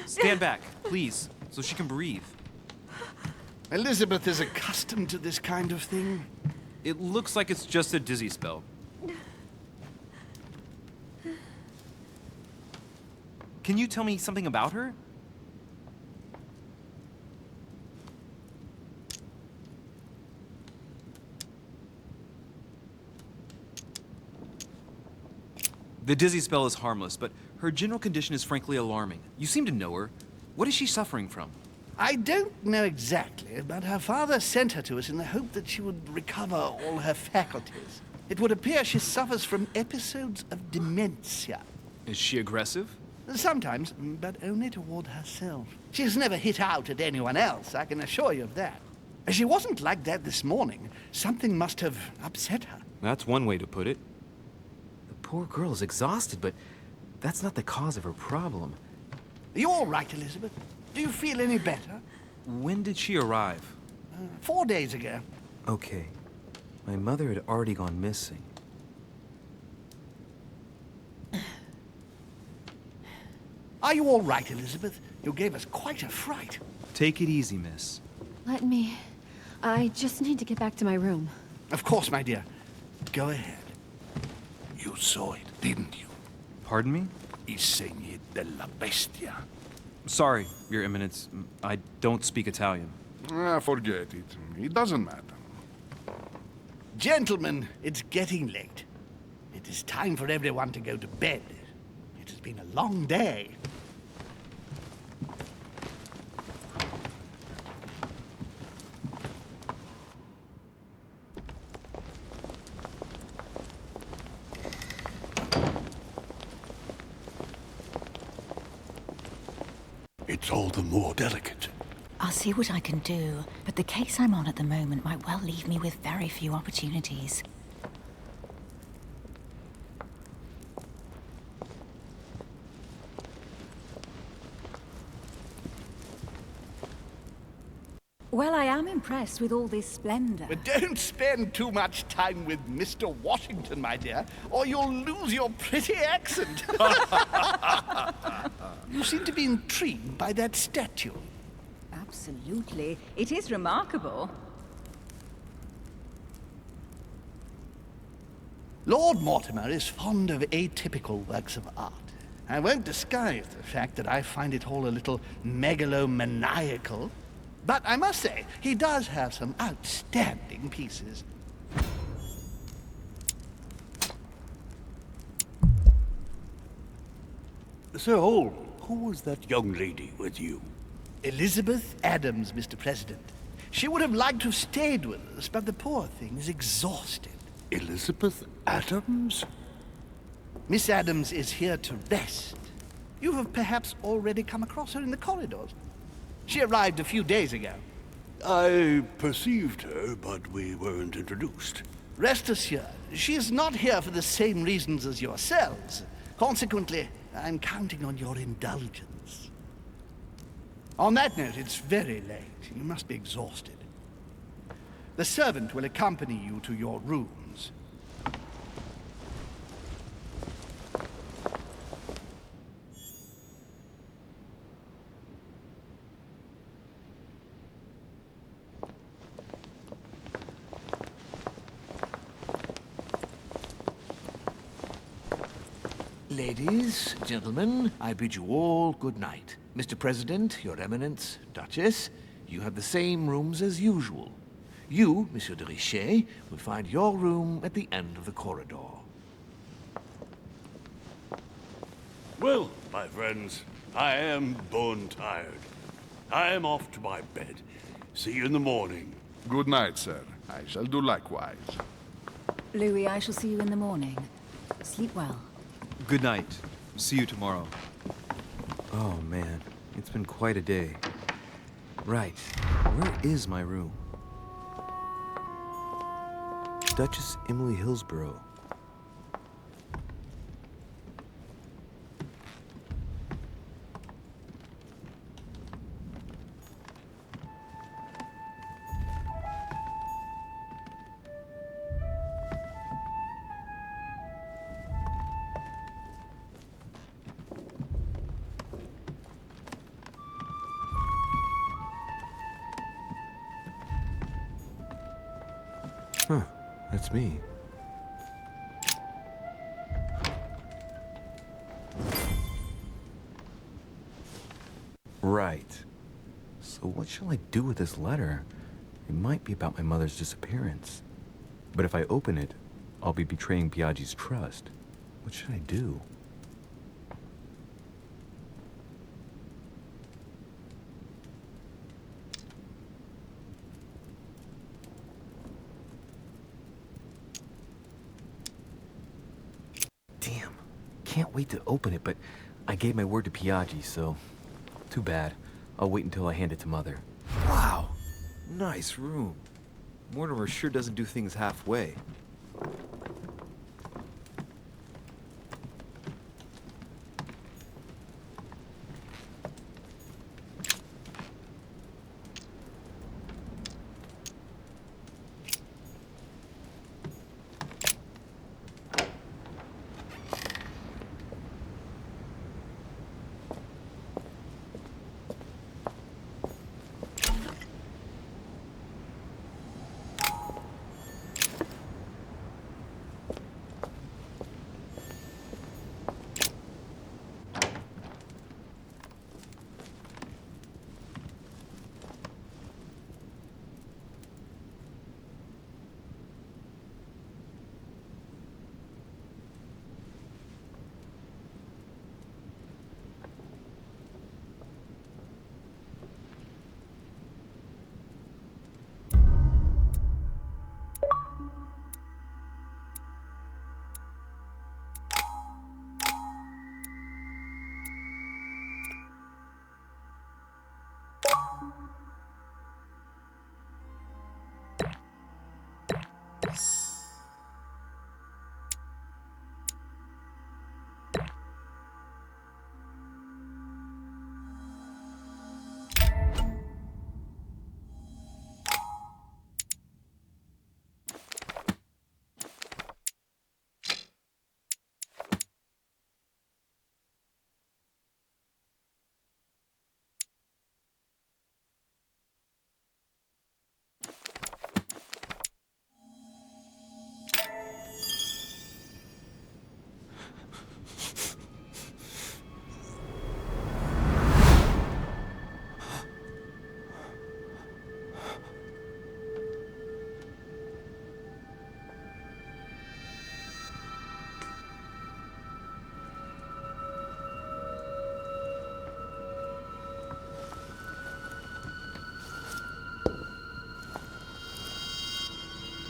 Stand back, please, so she can breathe. Elizabeth is accustomed to this kind of thing. It looks like it's just a dizzy spell. Can you tell me something about her? The dizzy spell is harmless, but her general condition is frankly alarming. You seem to know her. What is she suffering from? I don't know exactly, but her father sent her to us in the hope that she would recover all her faculties. It would appear she suffers from episodes of dementia. Is she aggressive? Sometimes, but only toward herself. She has never hit out at anyone else, I can assure you of that. She wasn't like that this morning. Something must have upset her. That's one way to put it. The poor girl is exhausted, but that's not the cause of her problem. Are you all right, Elizabeth? Do you feel any better? When did she arrive? 4 days ago. Okay. My mother had already gone missing. Are you all right, Elizabeth? You gave us quite a fright. Take it easy, miss. Let me... I just need to get back to my room. Of course, my dear. Go ahead. You saw it, didn't you? Pardon me? Il segni della bestia. Sorry, Your Eminence. I don't speak Italian. Forget it. It doesn't matter. Gentlemen, it's getting late. It is time for everyone to go to bed. It has been a long day. it's all the more delicate. I'll see what I can do, but the case I'm on at the moment might well leave me with very few opportunities. Well, I am impressed with all this splendor. But don't spend too much time with Mr. Washington, my dear, or you'll lose your pretty accent. You seem to be intrigued by that statue. Absolutely. It is remarkable. Lord Mortimer is fond of atypical works of art. I won't disguise the fact that I find it all a little megalomaniacal. But I must say, he does have some outstanding pieces. Sir Holm, who was that young lady with you? Elizabeth Adams, Mr. President. She would have liked to have stayed with us, but the poor thing is exhausted. Elizabeth Adams? Miss Adams is here to rest. You have perhaps already come across her in the corridors. She arrived a few days ago. I perceived her, but we weren't introduced. Rest assured, she is not here for the same reasons as yourselves. Consequently, I'm counting on your indulgence. On that note, it's very late. You must be exhausted. The servant will accompany you to your rooms. Ladies, gentlemen, I bid you all good night. Mr. President, Your Eminence, Duchess, you have the same rooms as usual. You, Monsieur de Richet, will find your room at the end of the corridor. Well, my friends, I am bone tired. I am off to my bed. See you in the morning. Good night, sir. I shall do likewise. Louis, I shall see you in the morning. Sleep well. Good night. See you tomorrow. Oh, man. It's been quite a day. Right. Where is my room? Duchess Emily Hillsborough. Huh, that's me. Right. So what shall I do with this letter? It might be about my mother's disappearance. But if I open it, I'll be betraying Biaggi's trust. What should I do? Damn. Can't wait to open it, but I gave my word to Biaggi, so too bad. I'll wait until I hand it to Mother. Wow! Nice room. Mortimer sure doesn't do things halfway.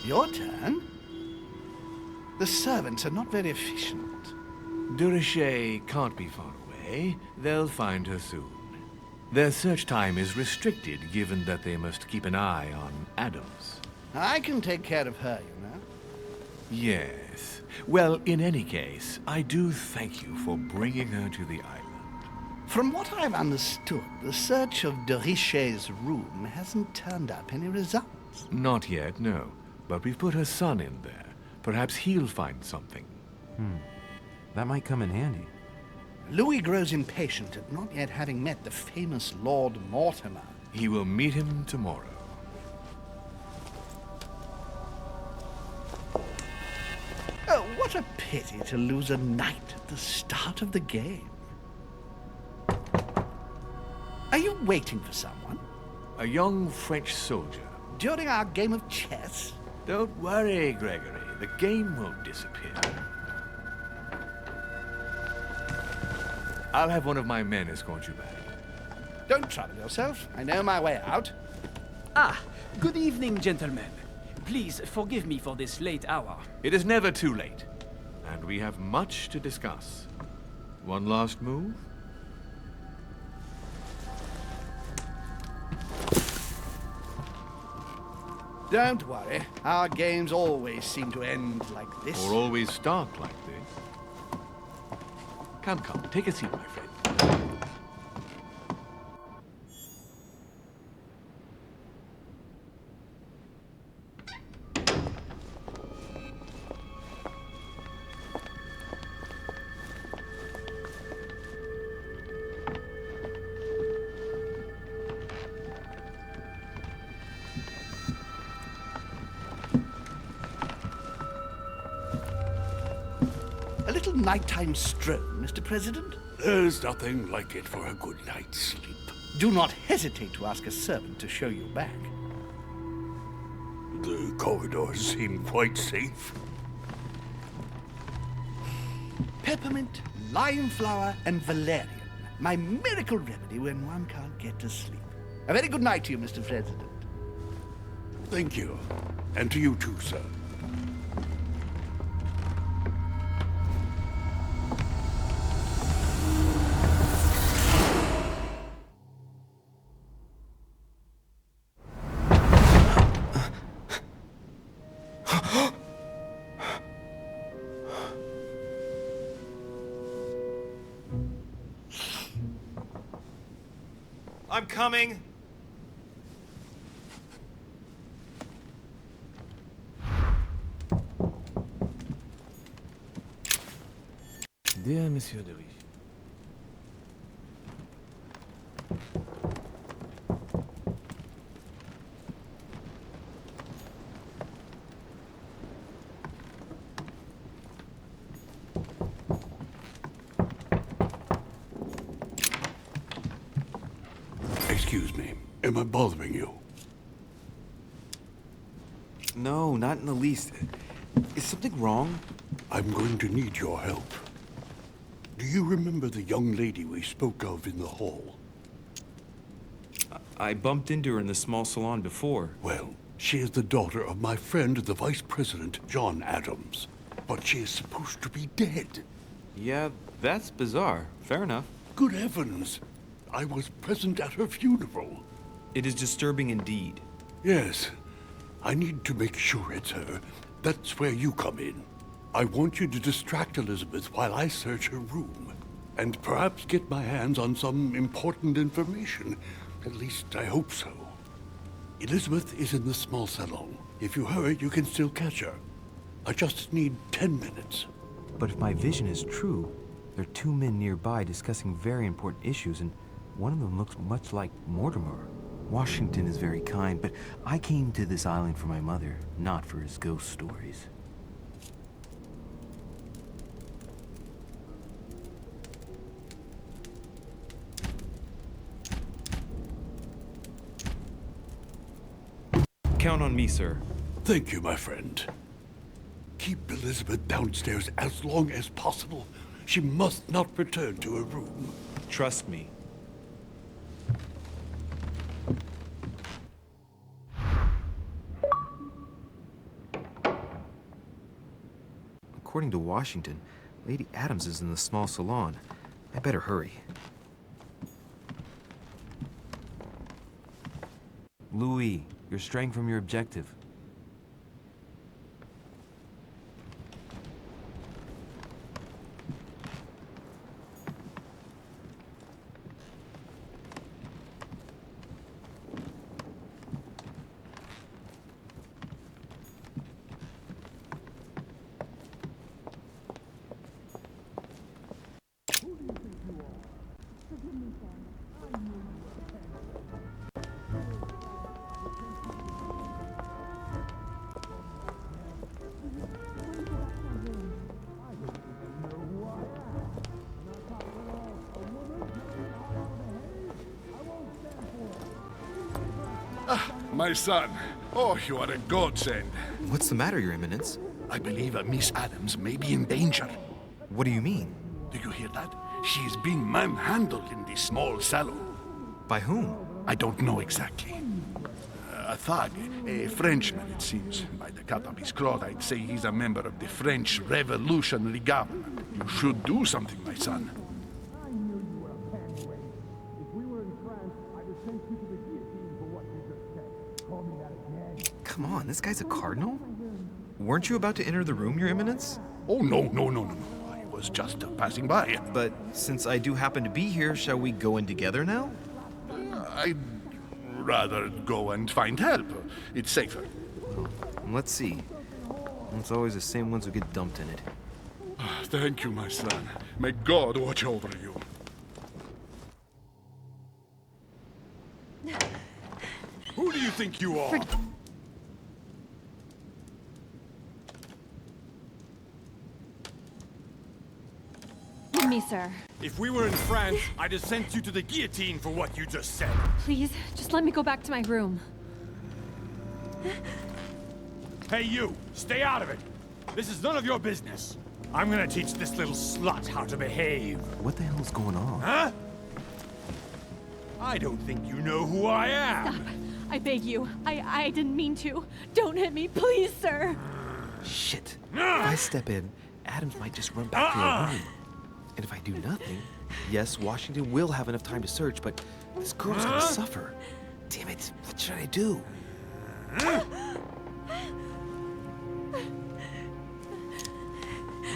Your turn? The servants are not very efficient. Durocher can't be far away. They'll find her soon. Their search time is restricted, given that they must keep an eye on Adams. I can take care of her, you know. Yes. Well, in any case, I do thank you for bringing her to the island. From what I've understood, the search of de Richet's room hasn't turned up any results. Not yet, no. But we've put her son in there. Perhaps he'll find something. That might come in handy. Louis grows impatient at not yet having met the famous Lord Mortimer. He will meet him tomorrow. Oh, what a pity to lose a knight at the start of the game. Are you waiting for someone? A young French soldier. During our game of chess? Don't worry, Gregory. The game won't disappear. I'll have one of my men escort you back. Don't trouble yourself. I know my way out. Ah, good evening, gentlemen. Please forgive me for this late hour. It is never too late, and we have much to discuss. One last move? Don't worry. Our games always seem to end like this. Or always start like this. Come, take a seat, my friend. A little nighttime stroll, Mr. President? There's nothing like it for a good night's sleep. Do not hesitate to ask a servant to show you back. The corridors seem quite safe. Peppermint, lime flower, and valerian. My miracle remedy when one can't get to sleep. A very good night to you, Mr. President. Thank you. And to you too, sir. I'm coming. Dear Monsieur de Riche. Excuse me. Am I bothering you? No, not in the least. Is something wrong? I'm going to need your help. Do you remember the young lady we spoke of in the hall? I bumped into her in the small salon before. Well, she is the daughter of my friend, the Vice President, John Adams. But she is supposed to be dead. Yeah, that's bizarre. Fair enough. Good heavens! I was present at her funeral. It is disturbing indeed. Yes. I need to make sure it's her. That's where you come in. I want you to distract Elizabeth while I search her room. And perhaps get my hands on some important information. At least I hope so. Elizabeth is in the small salon. If you hurry, you can still catch her. I just need 10 minutes. But if my vision is true, there are two men nearby discussing very important issues, and one of them looks much like Mortimer. Washington is very kind, but I came to this island for my mother, not for his ghost stories. Count on me, sir. Thank you, my friend. Keep Elizabeth downstairs as long as possible. She must not return to her room. Trust me. according to Washington, Lady Adams is in the small salon. I better hurry. Louis, you're straying from your objective. My son. Oh, you are a godsend. What's the matter, Your Eminence? I believe Miss Adams may be in danger. What do you mean? Do you hear that? She is being manhandled in the small salon. By whom? I don't know exactly. A thug, a Frenchman, it seems. By the cut of his cloth, I'd say he's a member of the French Revolutionary Government. You should do something, my son. Come on, this guy's a cardinal? Weren't you about to enter the room, Your Eminence? Oh, no. I was just passing by. But since I do happen to be here, shall we go in together now? I'd rather go and find help. It's safer. Well, let's see. It's always the same ones who get dumped in it. Thank you, my son. May God watch over you. Who do you think you are? Forgive me, sir. If we were in France, I'd have sent you to the guillotine for what you just said. Please, just let me go back to my room. Hey, you! Stay out of it! This is none of your business. I'm gonna teach this little slut how to behave. What the hell is going on? Huh? I don't think you know who I am. Stop. I beg you. I didn't mean to. Don't hit me, please, sir. Shit. If I step in, Adams might just run back to her room. And if I do nothing, yes, Washington will have enough time to search, but this girl's gonna suffer. Damn it, what should I do?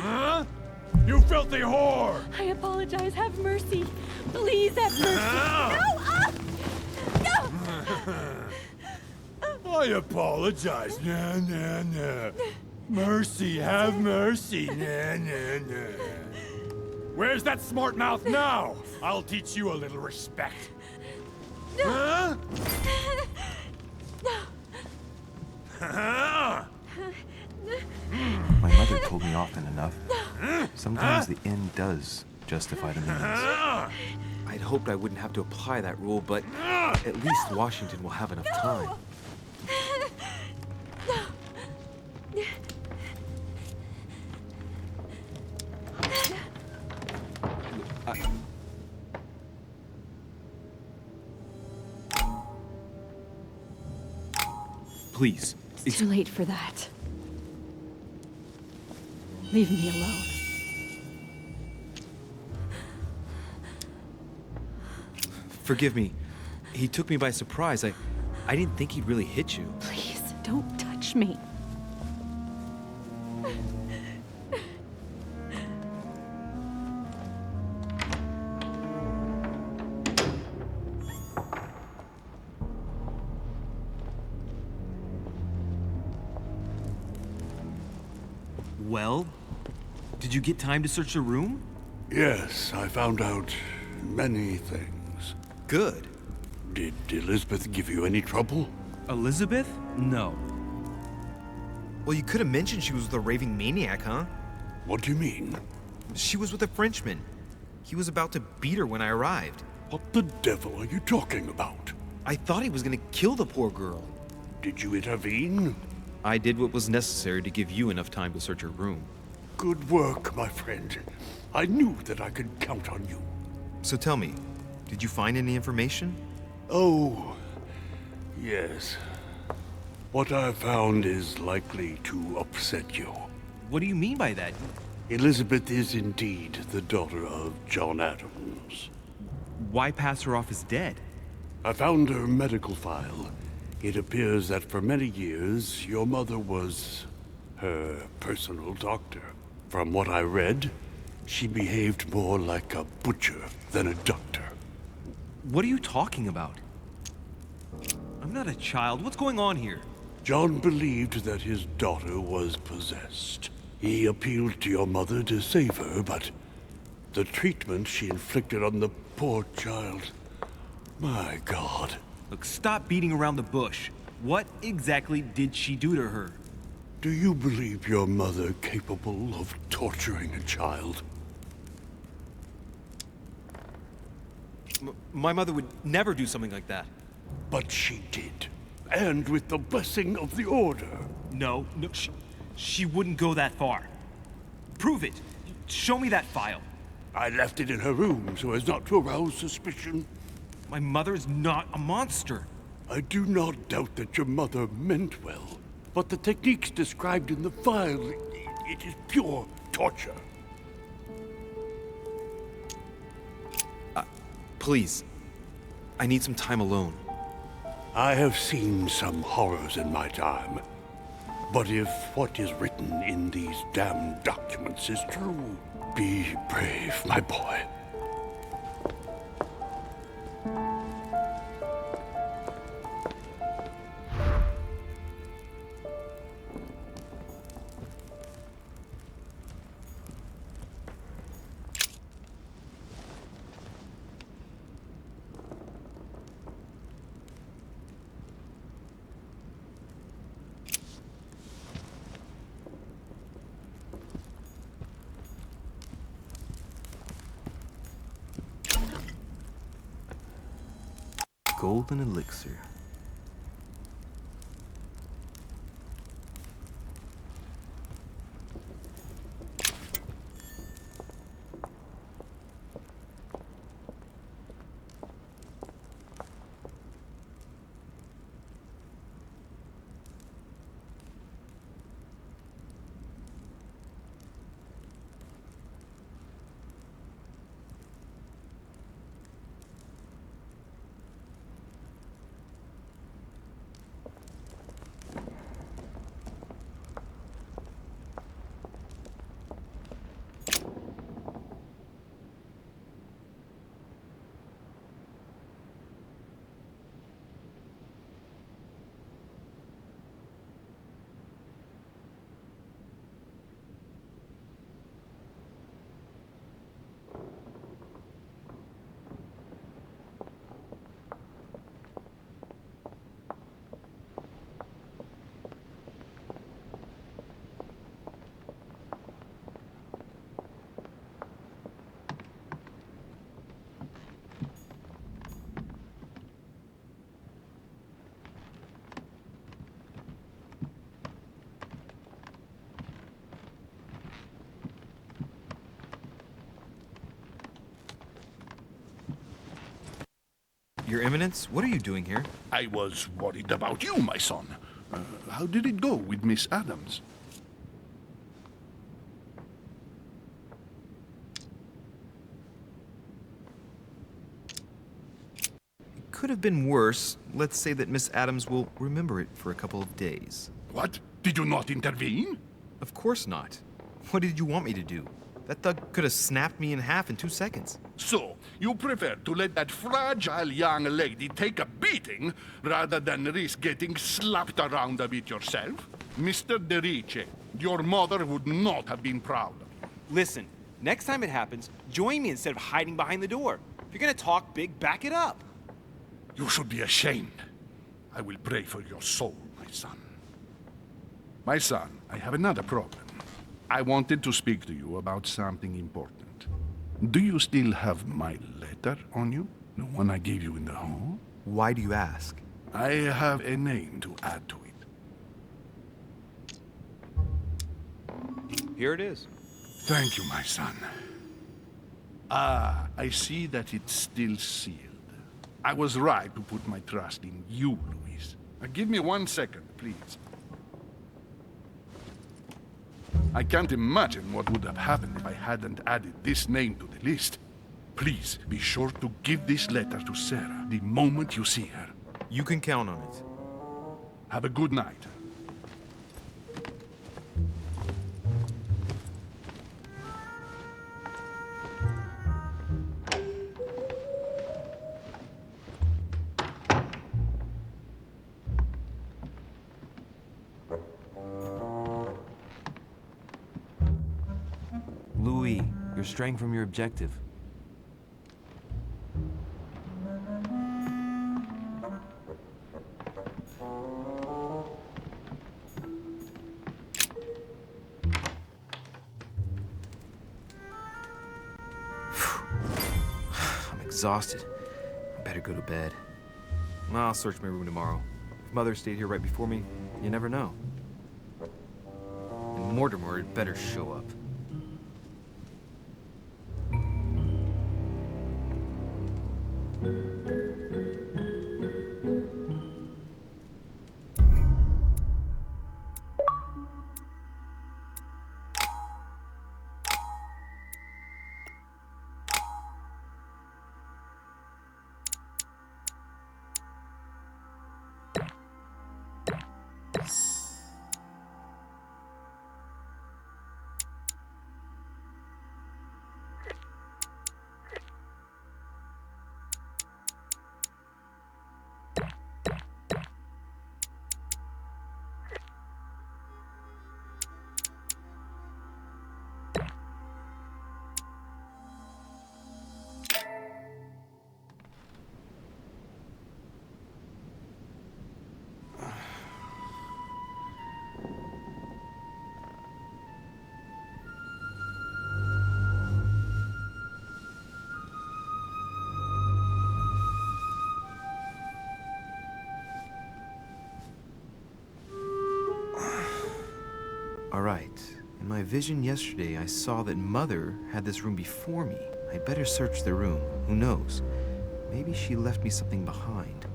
Huh? You filthy whore! I apologize. Have mercy. Please have mercy. No! I apologize. Nah. Mercy, have mercy. Nah. Where's that smart mouth now? I'll teach you a little respect. Huh? My mother told me often enough. Sometimes the end does justify the means. I'd hoped I wouldn't have to apply that rule, but at least Washington will have enough time. Please. It's too late for that. Leave me alone. Forgive me. He took me by surprise. I didn't think he'd really hit you. Please, don't touch me. Well, did you get time to search the room? Yes, I found out many things. Good. Did Elizabeth give you any trouble? Elizabeth? No. Well, you could have mentioned she was with a raving maniac, huh? What do you mean? She was with a Frenchman. He was about to beat her when I arrived. What the devil are you talking about? I thought he was gonna kill the poor girl. Did you intervene? I did what was necessary to give you enough time to search her room. Good work, my friend. I knew that I could count on you. So tell me, did you find any information? Oh, yes. What I found is likely to upset you. What do you mean by that? Elizabeth is indeed the daughter of John Adams. Why pass her off as dead? I found her medical file. It appears that for many years, your mother was her personal doctor. From what I read, she behaved more like a butcher than a doctor. What are you talking about? I'm not a child. What's going on here? John believed that his daughter was possessed. He appealed to your mother to save her, but the treatment she inflicted on the poor child... My God. Look, stop beating around the bush. What exactly did she do to her? Do you believe your mother capable of torturing a child? My mother would never do something like that. But she did. And with the blessing of the Order. No, she wouldn't go that far. Prove it. Show me that file. I left it in her room so as not to arouse suspicion. My mother is not a monster. I do not doubt that your mother meant well. But the techniques described in the file, it is pure torture. Please. I need some time alone. I have seen some horrors in my time. But if what is written in these damned documents is true, be brave, my boy. Golden elixir. Your Eminence, what are you doing here? I was worried about you, my son. How did it go with Miss Adams? It could have been worse. Let's say that Miss Adams will remember it for a couple of days. What? Did you not intervene? Of course not. What did you want me to do? That thug could have snapped me in half in 2 seconds. So, you prefer to let that fragile young lady take a beating rather than risk getting slapped around a bit yourself? Mr. Derice, your mother would not have been proud. Listen, next time it happens, join me instead of hiding behind the door. If you're gonna talk big, back it up. You should be ashamed. I will pray for your soul, my son. My son, I have another problem. I wanted to speak to you about something important. Do you still have my letter on you? The one I gave you in the hall? Why do you ask? I have a name to add to it. Here it is. Thank you, my son. Ah, I see that it's still sealed. I was right to put my trust in you, Luis. Give me 1 second, please. I can't imagine what would have happened if I hadn't added this name to the list. Please be sure to give this letter to Sarah the moment you see her. You can count on it. Have a good night. Louis, you're straying from your objective. I'm exhausted. I better go to bed. I'll search my room tomorrow. If Mother stayed here right before me, you never know. And Mortimer had better show up. Alright. In my vision yesterday, I saw that Mother had this room before me. I better search the room. Who knows? Maybe she left me something behind.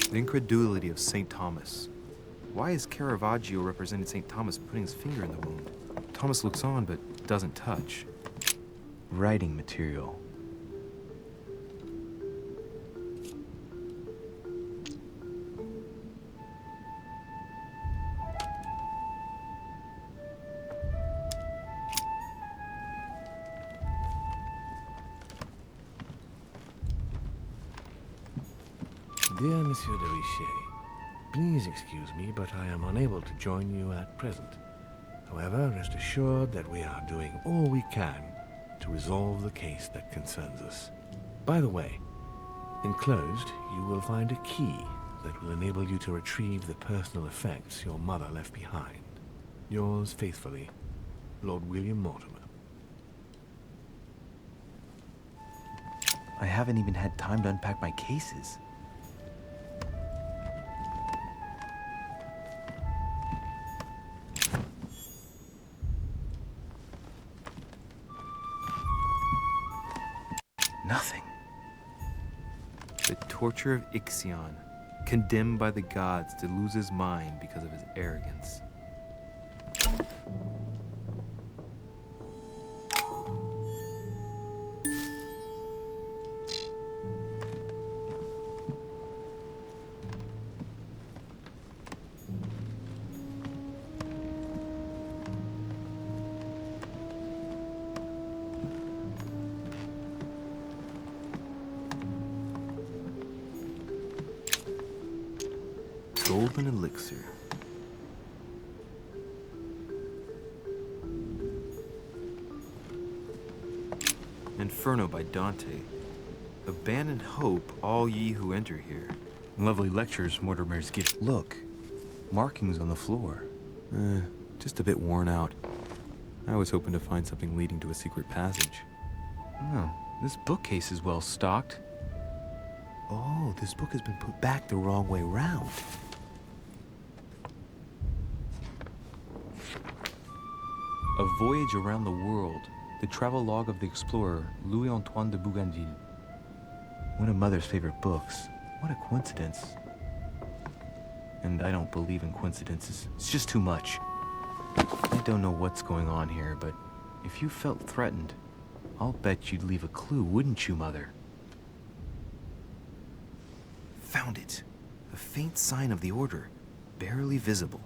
The incredulity of St. Thomas. Why is Caravaggio representing St. Thomas putting his finger in the wound? Thomas looks on but doesn't touch. Writing material. Dear Monsieur de Richet, please excuse me, but I am unable to join you at present. However, rest assured that we are doing all we can to resolve the case that concerns us. By the way, enclosed, you will find a key that will enable you to retrieve the personal effects your mother left behind. Yours faithfully, Lord William Mortimer. I haven't even had time to unpack my cases. Nothing. The torture of Ixion, condemned by the gods to lose his mind because of his arrogance. Golden elixir. Inferno by Dante. Abandon hope, all ye who enter here. Lovely lectures Mortimer's gift. Look, markings on the floor. Just a bit worn out. I was hoping to find something leading to a secret passage. Oh, this bookcase is well stocked. Oh, this book has been put back the wrong way round. A Voyage Around the World, the travel log of the explorer Louis-Antoine de Bougainville. One of Mother's favorite books. What a coincidence. And I don't believe in coincidences. It's just too much. I don't know what's going on here, but if you felt threatened, I'll bet you'd leave a clue, wouldn't you, Mother? Found it. A faint sign of the Order, barely visible.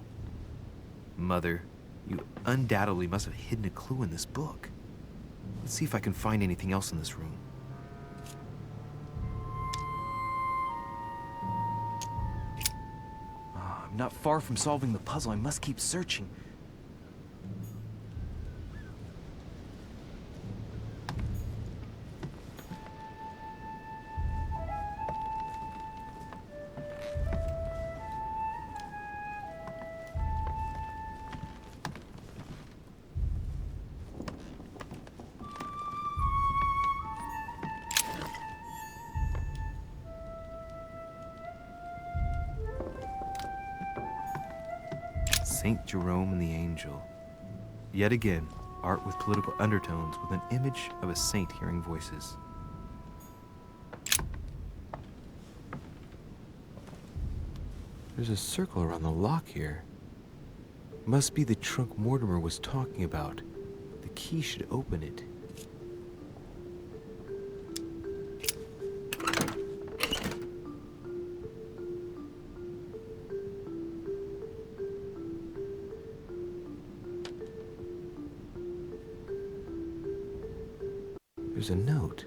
Mother, you undoubtedly must have hidden a clue in this book. Let's see if I can find anything else in this room. I'm not far from solving the puzzle. I must keep searching. Saint Jerome and the Angel. Yet again, art with political undertones with an image of a saint hearing voices. There's a circle around the lock here. Must be the trunk Mortimer was talking about. The key should open it. There's a note.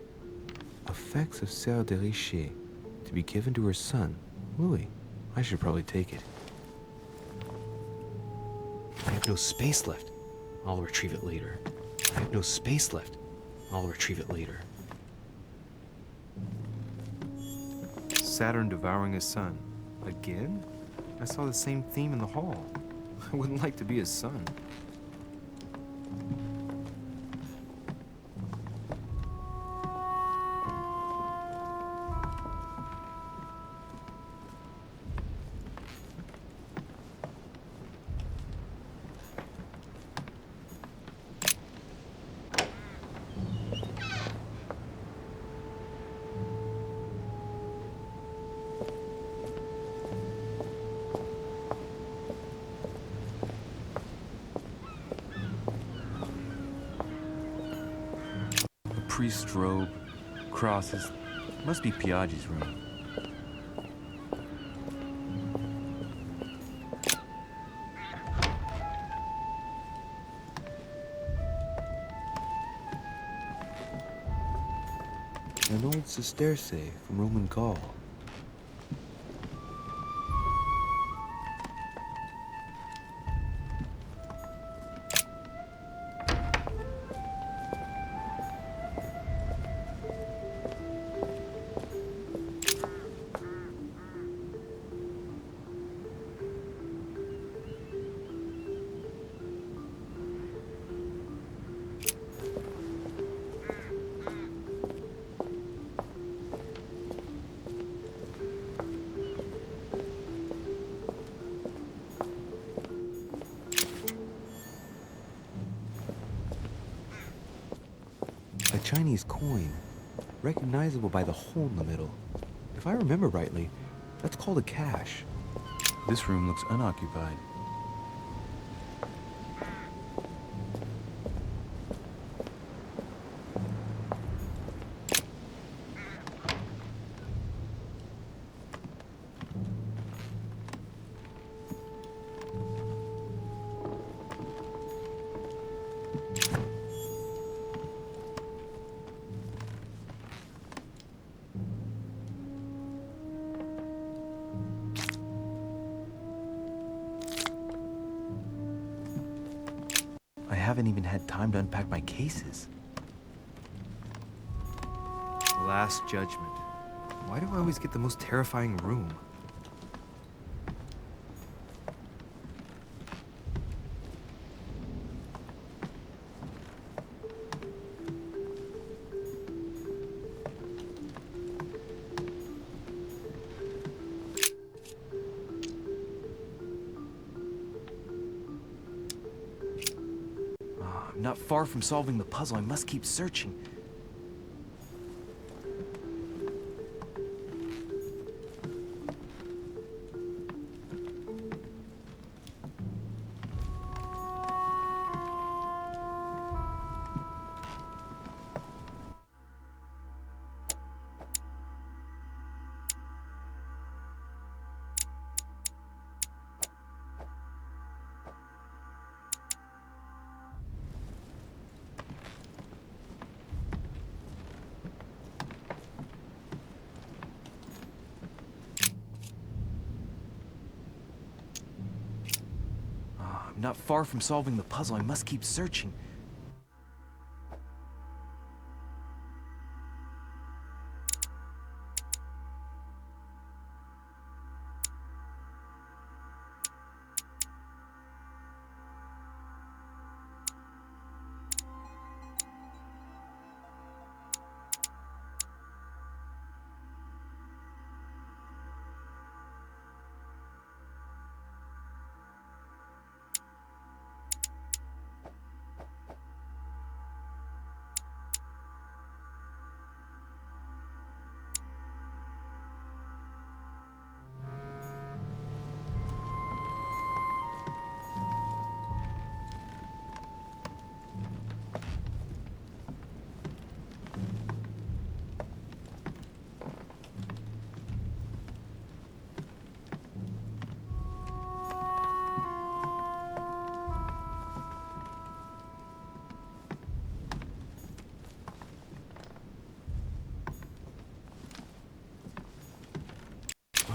Effects of Sœur de Richer, to be given to her son, Louis. I should probably take it. I have no space left. I'll retrieve it later. I have no space left. I'll retrieve it later. Saturn devouring his son. Again? I saw the same theme in the hall. I wouldn't like to be his son. Priest's robe, crosses. Must be Piaggi's room. An old sesterce from Roman Gaul. A Chinese coin, recognizable by the hole in the middle. If I remember rightly, that's called a cache. This room looks unoccupied. I haven't even had time to unpack my cases. Last Judgment. Why do I always get the most terrifying room? I'm not far from solving the puzzle. I must keep searching. I'm not far from solving the puzzle. I must keep searching.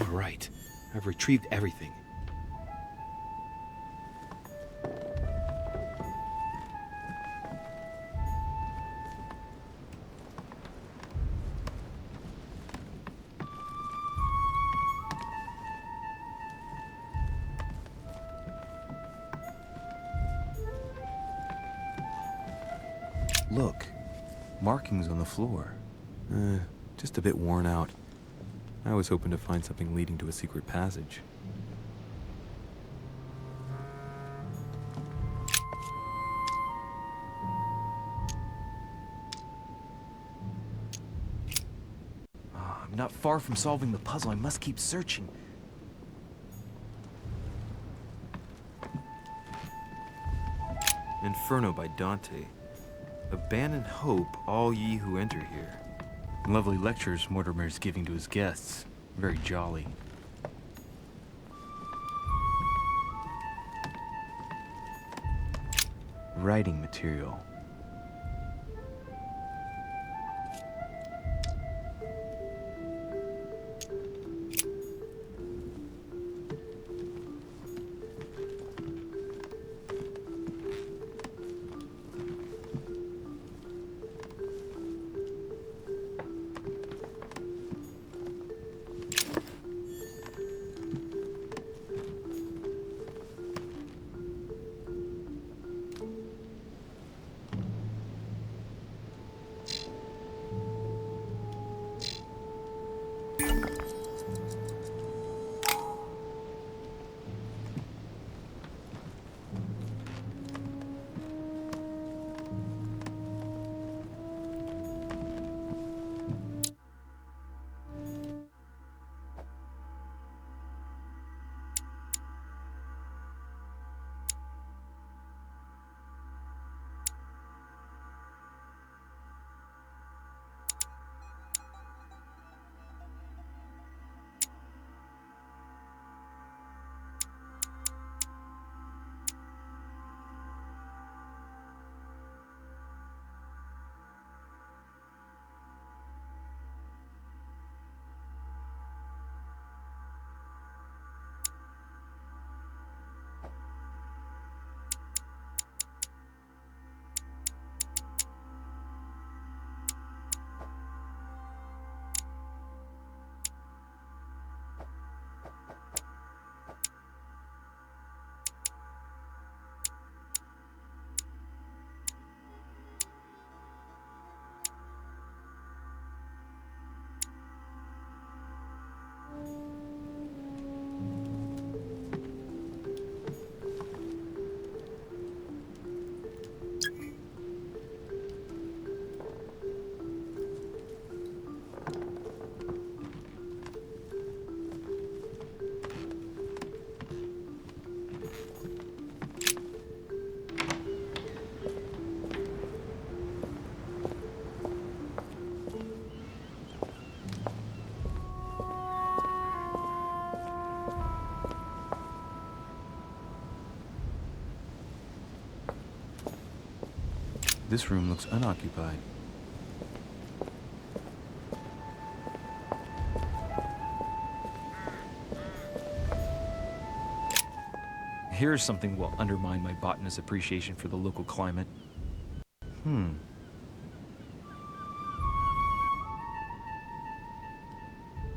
All right. I've retrieved everything. Look, markings on the floor. Just a bit worn out. I was hoping to find something leading to a secret passage. I'm not far from solving the puzzle. I must keep searching. Inferno by Dante. Abandon hope, all ye who enter here. Lovely lectures Mortimer's giving to his guests. Very jolly. Writing material. This room looks unoccupied. Here's something will undermine my botanist's appreciation for the local climate.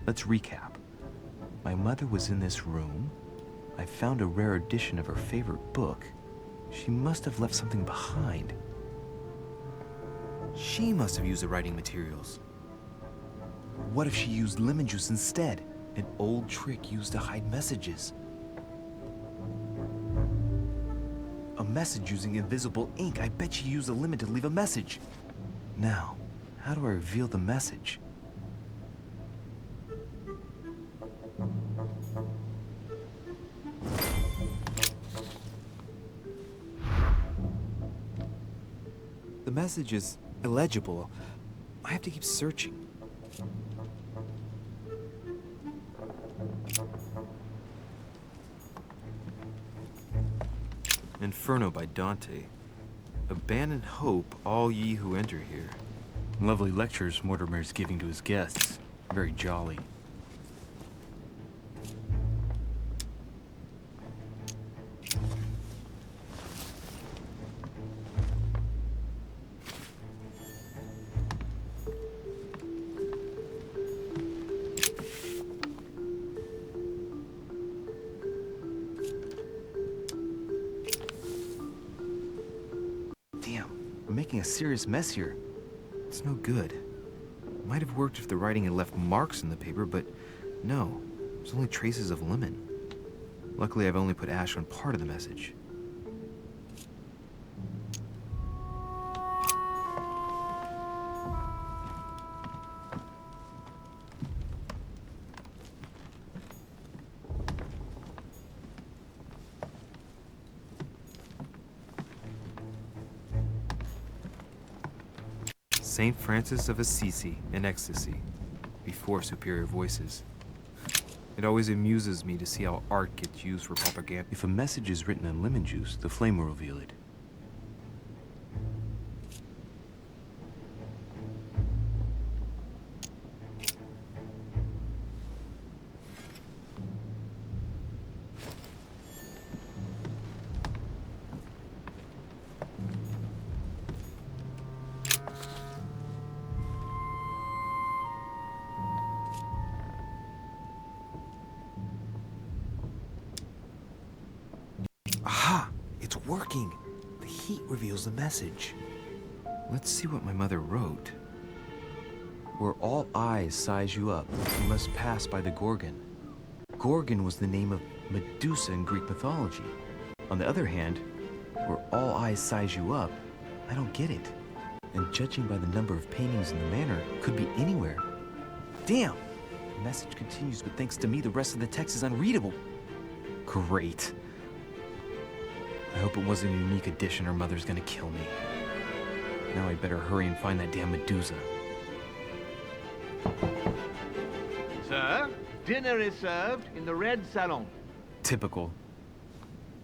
Let's recap. My mother was in this room. I found a rare edition of her favorite book. She must have left something behind. She must have used the writing materials. What if she used lemon juice instead? An old trick used to hide messages. A message using invisible ink. I bet she used a lemon to leave a message. Now, how do I reveal the message? The message is illegible. I have to keep searching. Inferno by Dante. Abandon hope, all ye who enter here. Lovely lectures Mortimer's giving to his guests. Very jolly. Making a serious mess here. It's no good. Might have worked if the writing had left marks in the paper, but no. There's only traces of lemon. Luckily, I've only put ash on part of the message. Saint Francis of Assisi in ecstasy, before superior voices. It always amuses me to see how art gets used for propaganda. If a message is written in lemon juice, the flame will reveal it. Aha! It's working! The heat reveals the message. Let's see what my mother wrote. Where all eyes size you up, you must pass by the Gorgon. Gorgon was the name of Medusa in Greek mythology. On the other hand, where all eyes size you up, I don't get it. And judging by the number of paintings in the manor, could be anywhere. Damn! The message continues, but thanks to me, the rest of the text is unreadable. Great. I hope it wasn't a unique edition or Mother's gonna kill me. Now I'd better hurry and find that damn Medusa. Sir, dinner is served in the red salon. Typical.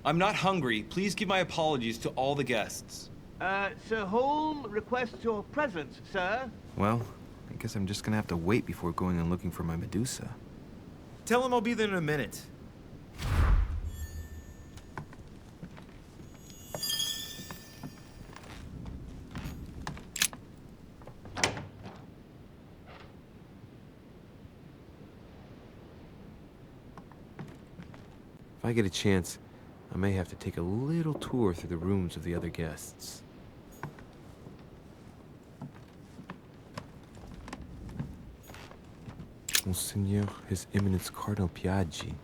I'm not hungry. Please give my apologies to all the guests. Sir Holm requests your presence, sir. Well, I guess I'm just gonna have to wait before going and looking for my Medusa. Tell him I'll be there in a minute. If I get a chance, I may have to take a little tour through the rooms of the other guests. Monseigneur, His Eminence Cardinal Piaggi.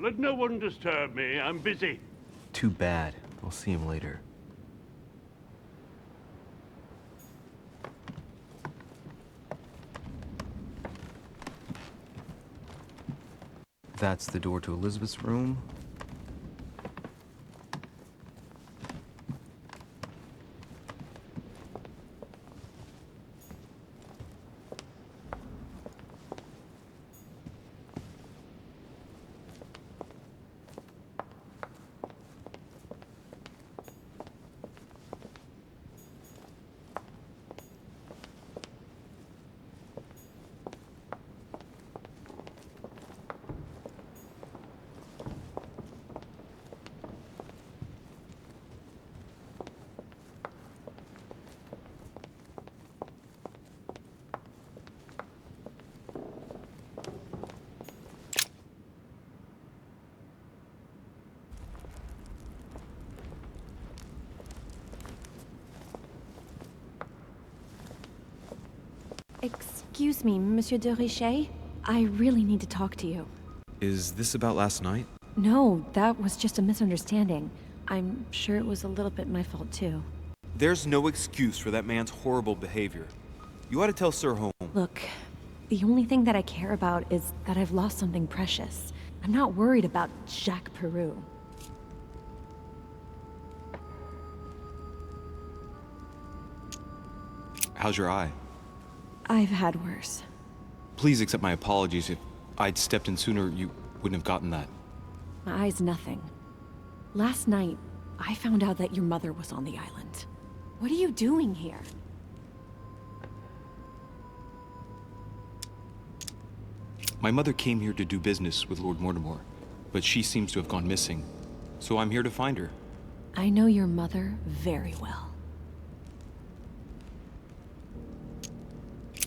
Let no one disturb me. I'm busy. Too bad. I'll see him later. That's the door to Elizabeth's room. Excuse me, Monsieur de Richet? I really need to talk to you. Is this about last night? No, that was just a misunderstanding. I'm sure it was a little bit my fault, too. There's no excuse for that man's horrible behavior. You ought to tell Sir Holm. Look, the only thing that I care about is that I've lost something precious. I'm not worried about Jacques Peru. How's your eye? I've had worse. Please accept my apologies. If I'd stepped in sooner, you wouldn't have gotten that. My eye's nothing. Last night, I found out that your mother was on the island. What are you doing here? My mother came here to do business with Lord Mortimer, but she seems to have gone missing. So I'm here to find her. I know your mother very well.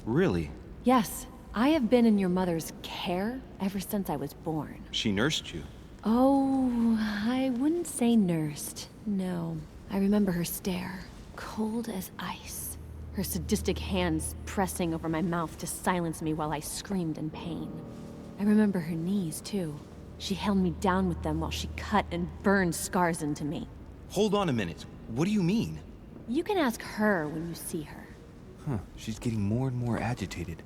Really? Yes, I have been in your mother's care ever since I was born. She nursed you? Oh, I wouldn't say nursed. No. I remember her stare, cold as ice. Her sadistic hands pressing over my mouth to silence me while I screamed in pain. I remember her knees, too. She held me down with them while she cut and burned scars into me. Hold on a minute. What do you mean? You can ask her when you see her. Huh, she's getting more and more agitated.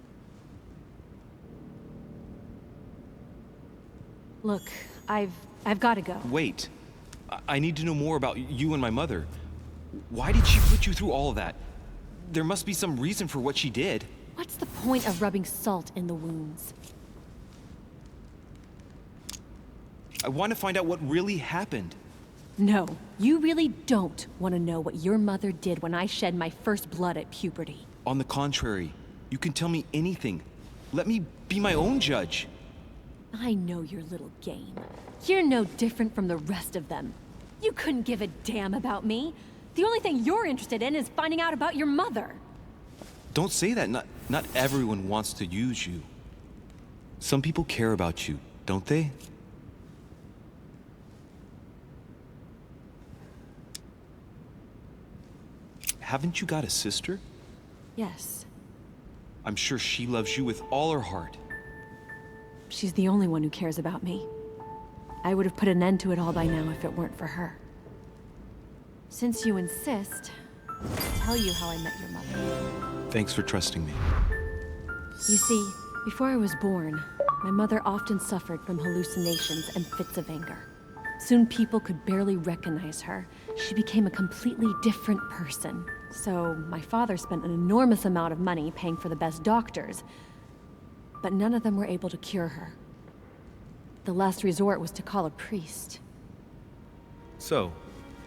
Look, I've got to go. Wait. I need to know more about you and my mother. Why did she put you through all of that? There must be some reason for what she did. What's the point of rubbing salt in the wounds? I want to find out what really happened. No, you really don't want to know what your mother did when I shed my first blood at puberty. On the contrary, you can tell me anything. Let me be my own judge. I know your little game. You're no different from the rest of them. You couldn't give a damn about me. The only thing you're interested in is finding out about your mother. Don't say that. Not everyone wants to use you. Some people care about you, don't they? Haven't you got a sister? Yes. I'm sure she loves you with all her heart. She's the only one who cares about me. I would have put an end to it all by now if it weren't for her. Since you insist, I'll tell you how I met your mother. Thanks for trusting me. You see, before I was born, my mother often suffered from hallucinations and fits of anger. Soon people could barely recognize her. She became a completely different person. So my father spent an enormous amount of money paying for the best doctors, but none of them were able to cure her. The last resort was to call a priest. So,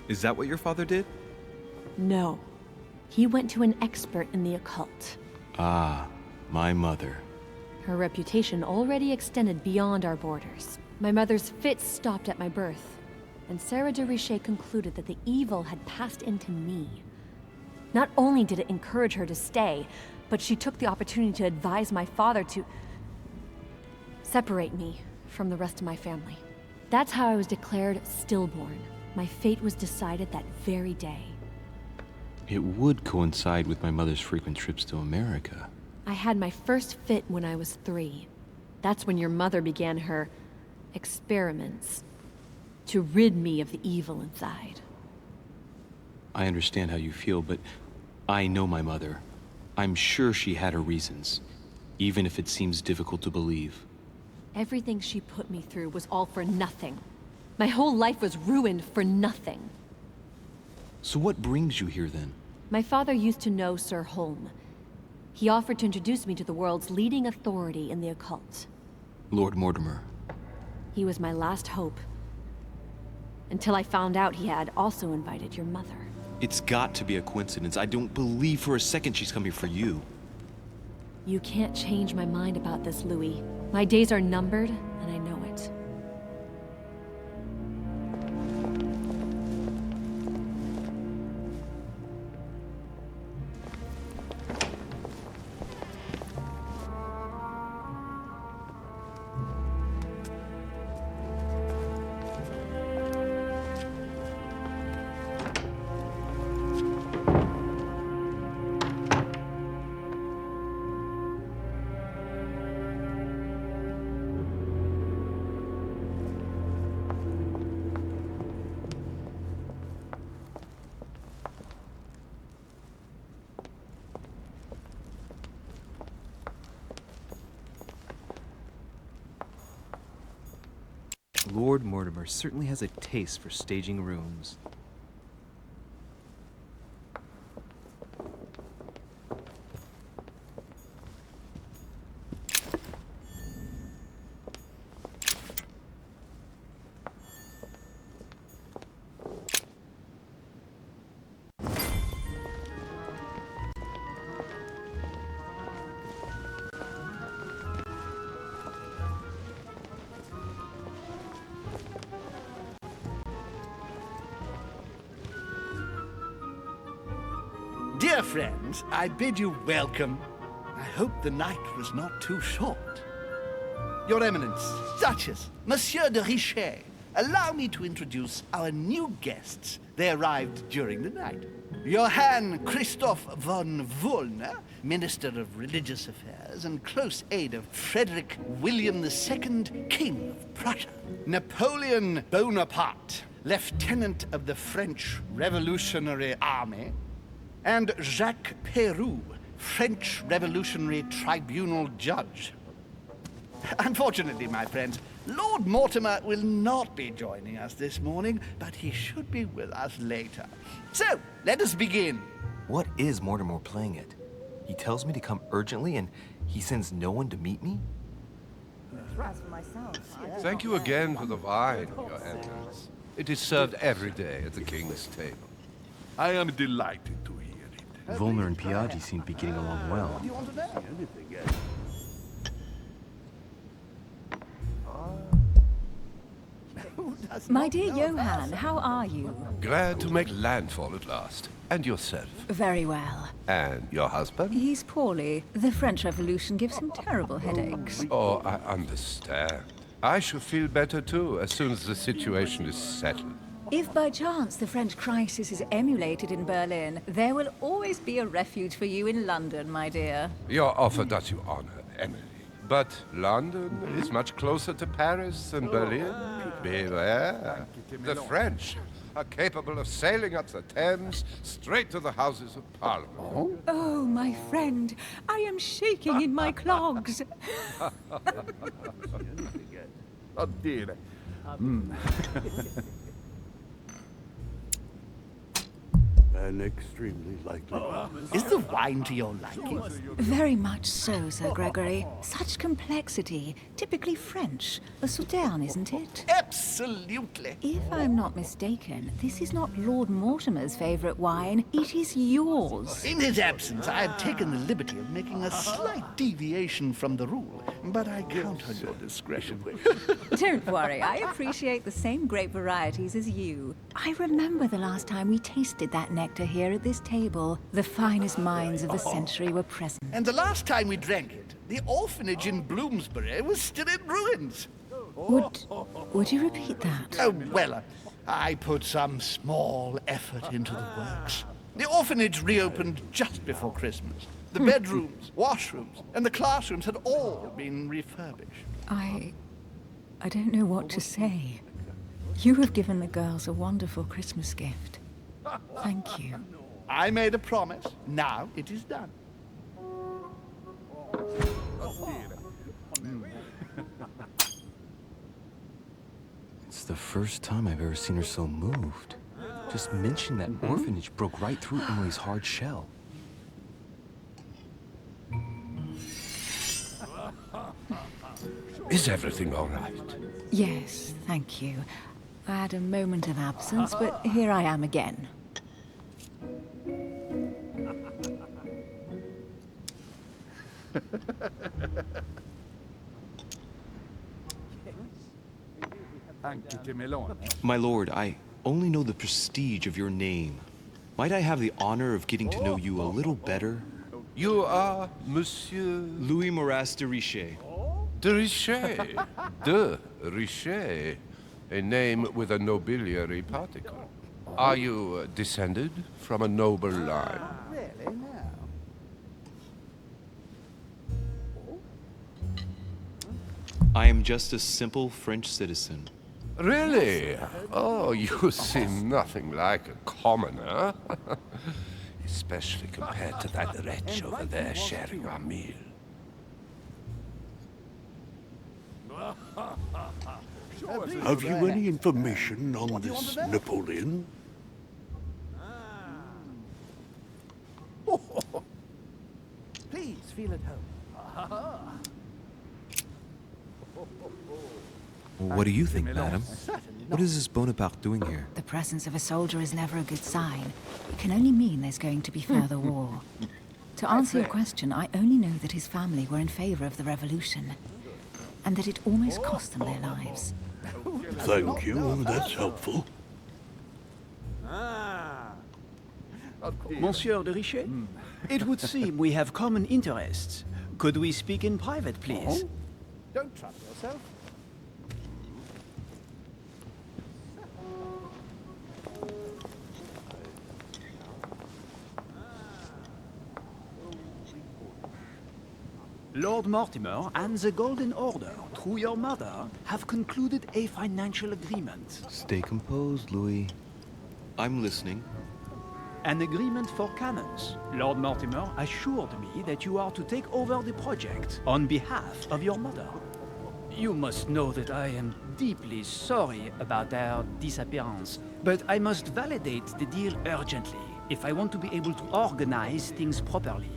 is that what your father did? No. He went to an expert in the occult. Ah, my mother. Her reputation already extended beyond our borders. My mother's fits stopped at my birth, and Sarah de Richet concluded that the evil had passed into me. Not only did it encourage her to stay, but she took the opportunity to advise my father to separate me from the rest of my family. That's how I was declared stillborn. My fate was decided that very day. It would coincide with my mother's frequent trips to America. I had my first fit when I was 3. That's when your mother began her experiments to rid me of the evil inside. I understand how you feel, but I know my mother. I'm sure she had her reasons, even if it seems difficult to believe. Everything she put me through was all for nothing. My whole life was ruined for nothing. So what brings you here then? My father used to know Sir Holm. He offered to introduce me to the world's leading authority in the occult. Lord Mortimer. He was my last hope. Until I found out he had also invited your mother. It's got to be a coincidence. I don't believe for a second she's coming for you. You can't change my mind about this, Louis. My days are numbered, and I know it. Lord Mortimer certainly has a taste for staging rooms. Dear friends, I bid you welcome. I hope the night was not too short. Your Eminence, Duchess, Monsieur de Richet, allow me to introduce our new guests. They arrived during the night. Johann Christoph von Wollner, Minister of Religious Affairs and close aide of Frederick William II, King of Prussia. Napoleon Bonaparte, Lieutenant of the French Revolutionary Army. And Jacques Peroux, French Revolutionary Tribunal Judge. Unfortunately, my friends, Lord Mortimer will not be joining us this morning, but he should be with us later. So, let us begin. What is Mortimer playing at? He tells me to come urgently and he sends no one to meet me? Thank you again for the wine, Your Eminence. It is served every day at the king's table. I am delighted to hear it. Volner and Piaggi seem to be getting along well. My dear Johann, how are you? Glad to make landfall at last. And yourself? Very well. And your husband? He's poorly. The French Revolution gives him terrible headaches. Oh, I understand. I shall feel better too, as soon as the situation is settled. If by chance the French crisis is emulated in Berlin, there will always be a refuge for you in London, my dear. Your offer does you honor, Emily. But London is much closer to Paris than Berlin. Beware. The French are capable of sailing up the Thames straight to the Houses of Parliament. Oh, my friend, I am shaking in my clogs. Oh dear. An extremely likely. Is the wine to your liking? Very much so, Sir Gregory. Such complexity. Typically French. A Sauterne, isn't it? Absolutely. If I'm not mistaken, this is not Lord Mortimer's favorite wine. It is yours. In his absence, I have taken the liberty of making a slight deviation from the rule, but I count on your discretion. Don't worry, I appreciate the same grape varieties as you. I remember the last time we tasted that nectar here at this table. The finest minds of the century were present. And the last time we drank it, the orphanage in Bloomsbury was still in ruins. Would you repeat that? Oh, well, I put some small effort into the works. The orphanage reopened just before Christmas. The bedrooms, washrooms, and the classrooms had all been refurbished. I don't know what to say. You have given the girls a wonderful Christmas gift. Thank you. I made a promise. Now it is done. It's the first time I've ever seen her so moved. Just mention that orphanage broke right through Emily's hard shell. Is everything all right? Yes, thank you. I had a moment of absence, but here I am again. My lord, I only know the prestige of your name. Might I have the honor of getting to know you a little better? You are Monsieur... Louis Moras de Richet. De Richet. De Richet. A name with a nobiliary particle. Are you descended from a noble line? Really, now? I am just a simple French citizen. Really? Oh, you seem nothing like a commoner. Especially compared to that wretch over there sharing our meal. Have you any information on this Napoleon? Please feel at home. What do you think, madam? What is this Bonaparte doing here? The presence of a soldier is never a good sign. It can only mean there's going to be further war. To answer your question, I only know that his family were in favor of the revolution, and that it almost cost them their lives. Thank you, that's helpful. Monsieur de Richet, it would seem we have common interests. Could we speak in private, please? Don't trouble yourself. Lord Mortimer and the Golden Order, through your mother, have concluded a financial agreement. Stay composed, Louis. I'm listening. An agreement for cannons. Lord Mortimer assured me that you are to take over the project on behalf of your mother. You must know that I am deeply sorry about their disappearance, but I must validate the deal urgently if I want to be able to organize things properly.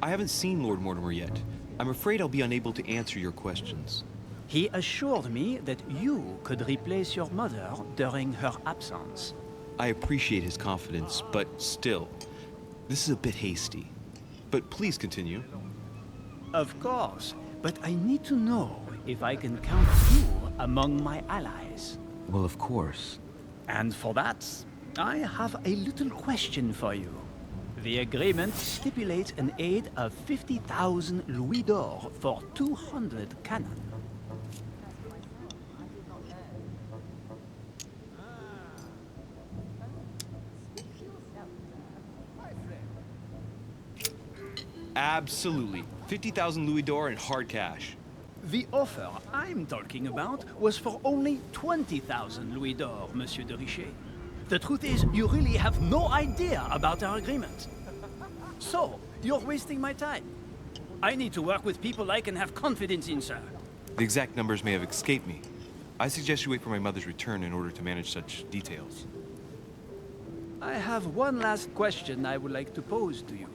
I haven't seen Lord Mortimer yet. I'm afraid I'll be unable to answer your questions. He assured me that you could replace your mother during her absence. I appreciate his confidence, but still, this is a bit hasty. But please continue. Of course, but I need to know if I can count you among my allies. Well, of course. And for that, I have a little question for you. The agreement stipulates an aid of 50,000 louis d'or for 200 cannon. Absolutely. 50,000 louis d'or in hard cash. The offer I'm talking about was for only 20,000 louis d'or, Monsieur de Richet. The truth is, you really have no idea about our agreement. So, you're wasting my time. I need to work with people I can have confidence in, sir. The exact numbers may have escaped me. I suggest you wait for my mother's return in order to manage such details. I have one last question I would like to pose to you.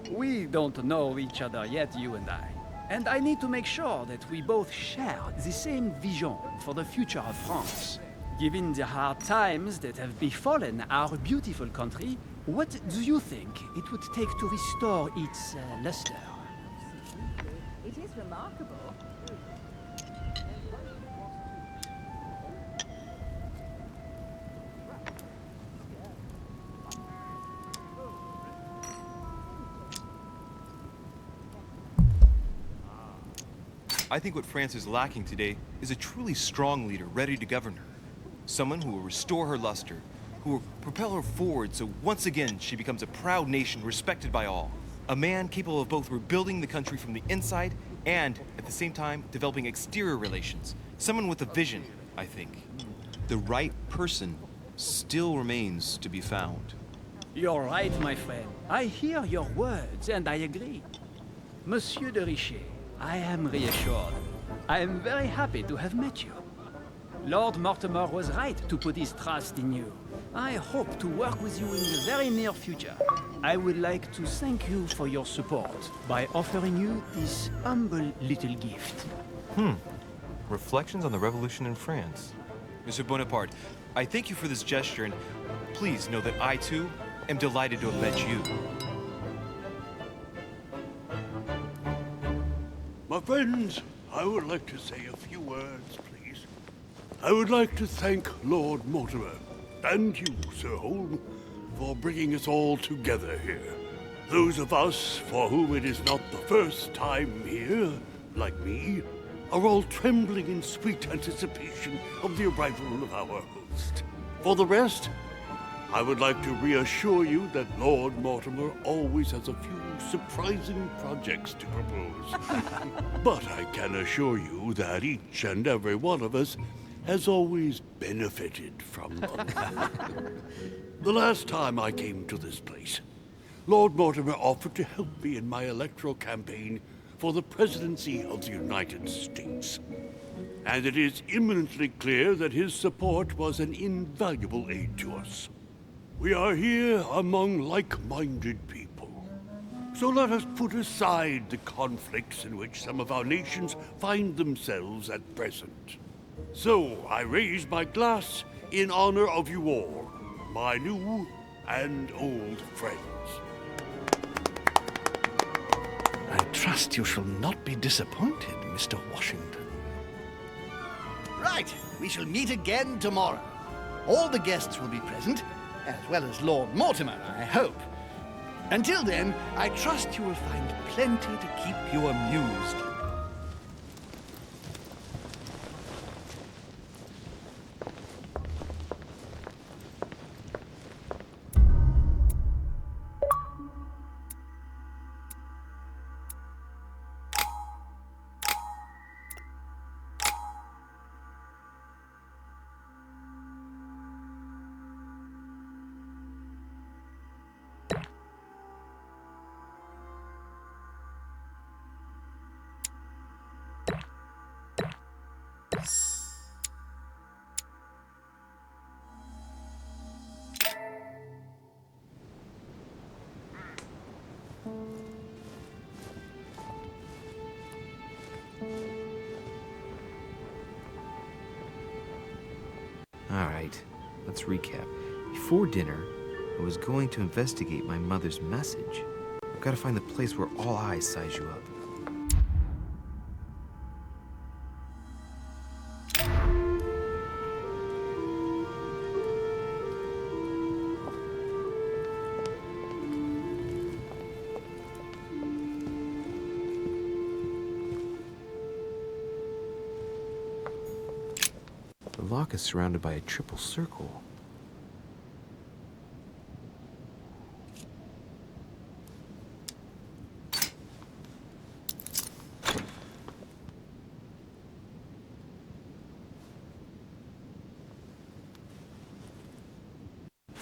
We don't know each other yet, you and I. And I need to make sure that we both share the same vision for the future of France. Given the hard times that have befallen our beautiful country, what do you think it would take to restore its luster? It is remarkable. I think what France is lacking today is a truly strong leader ready to govern her. Someone who will restore her luster, who will propel her forward so once again she becomes a proud nation respected by all. A man capable of both rebuilding the country from the inside and, at the same time, developing exterior relations. Someone with a vision, I think. The right person still remains to be found. You're right, my friend. I hear your words and I agree. Monsieur de Richet, I am reassured. I am very happy to have met you. Lord Mortimer was right to put his trust in you. I hope to work with you in the very near future. I would like to thank you for your support by offering you this humble little gift. Reflections on the Revolution in France. Mr. Bonaparte, I thank you for this gesture, and please know that I, too, am delighted to have met you. My friends, I would like to say a few words, please. I would like to thank Lord Mortimer, and you, Sir Holm, for bringing us all together here. Those of us for whom it is not the first time here, like me, are all trembling in sweet anticipation of the arrival of our host. For the rest, I would like to reassure you that Lord Mortimer always has a few surprising projects to propose. But I can assure you that each and every one of us has always benefited from them. The last time I came to this place, Lord Mortimer offered to help me in my electoral campaign for the presidency of the United States. And it is imminently clear that his support was an invaluable aid to us. We are here among like-minded people. So let us put aside the conflicts in which some of our nations find themselves at present. So I raise my glass in honor of you all, my new and old friends. I trust you shall not be disappointed, Mr. Washington. Right, we shall meet again tomorrow. All the guests will be present, as well as Lord Mortimer, I hope. Until then, I trust you will find plenty to keep you amused. Alright, let's recap. Before dinner, I was going to investigate my mother's message. I've got to find the place where all eyes size you up. The lock is surrounded by a triple circle.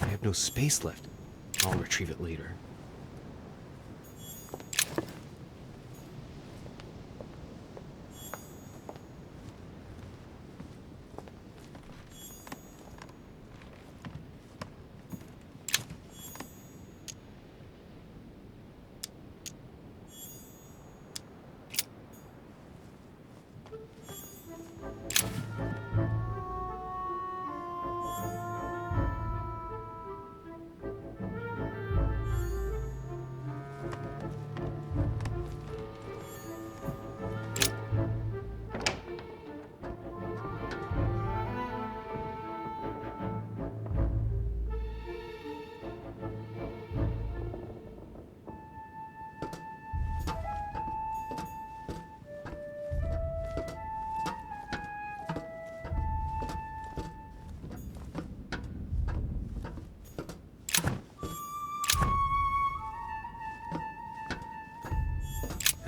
I have no space left. I'll retrieve it later.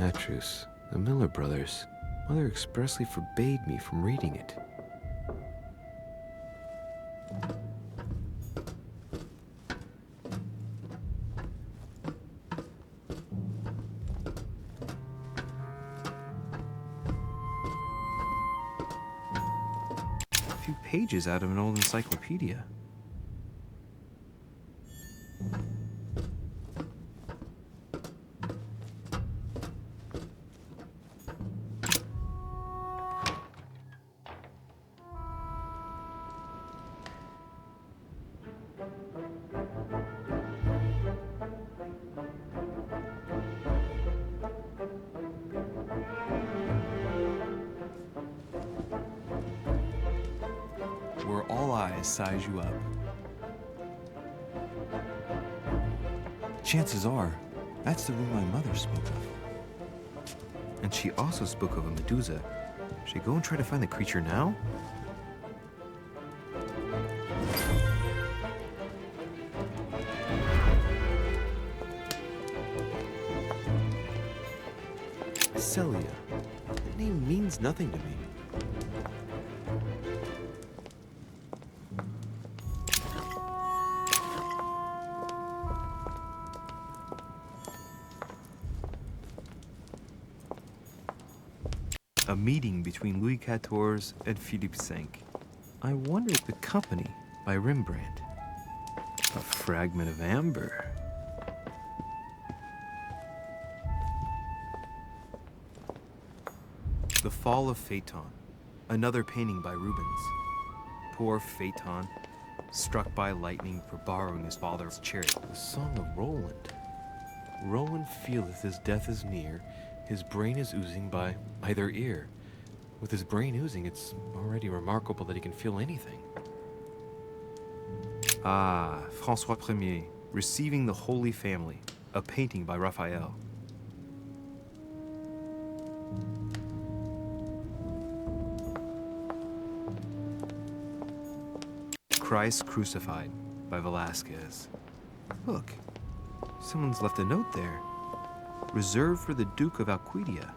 Atrus, the Miller Brothers. Mother expressly forbade me from reading it. A few pages out of an old encyclopedia. Where all eyes size you up. Chances are, that's the room my mother spoke of. And she also spoke of a Medusa. Should I go and try to find the creature now? Celia. That name means nothing to me. A meeting between Louis XIV and Philippe V. I wonder if the company by Rembrandt. A fragment of amber. The Fall of Phaeton. Another painting by Rubens. Poor Phaeton, struck by lightning for borrowing his father's chariot. The Song of Roland. Roland feeleth his death is near, his brain is oozing by either ear. With his brain oozing, it's already remarkable that he can feel anything. Ah, François Ier, Receiving the Holy Family, a painting by Raphael. Christ Crucified by Velázquez. Look, someone's left a note there. Reserved for the Duke of Alcudia.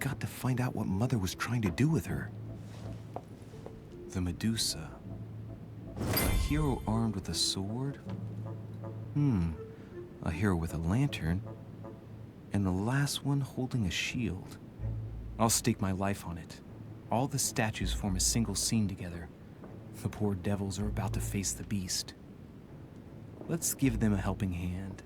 Got to find out what Mother was trying to do with her. The Medusa. A hero armed with a sword? A hero with a lantern. And the last one holding a shield. I'll stake my life on it. All the statues form a single scene together. The poor devils are about to face the beast. Let's give them a helping hand.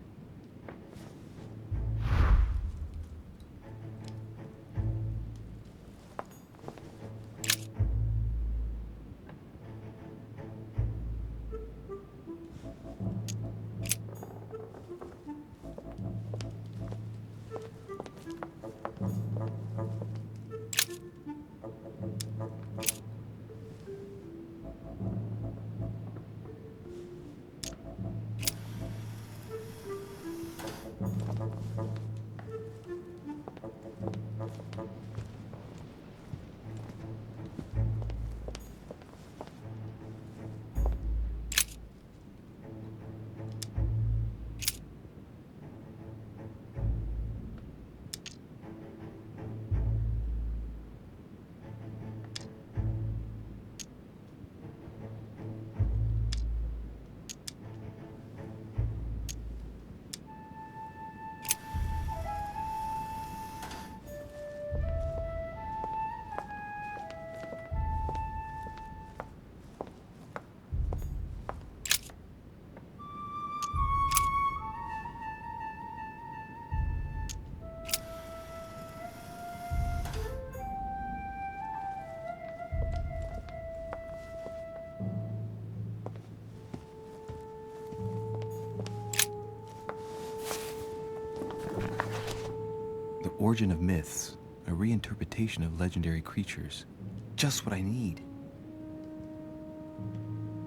Origin of Myths, a reinterpretation of legendary creatures. Just what I need.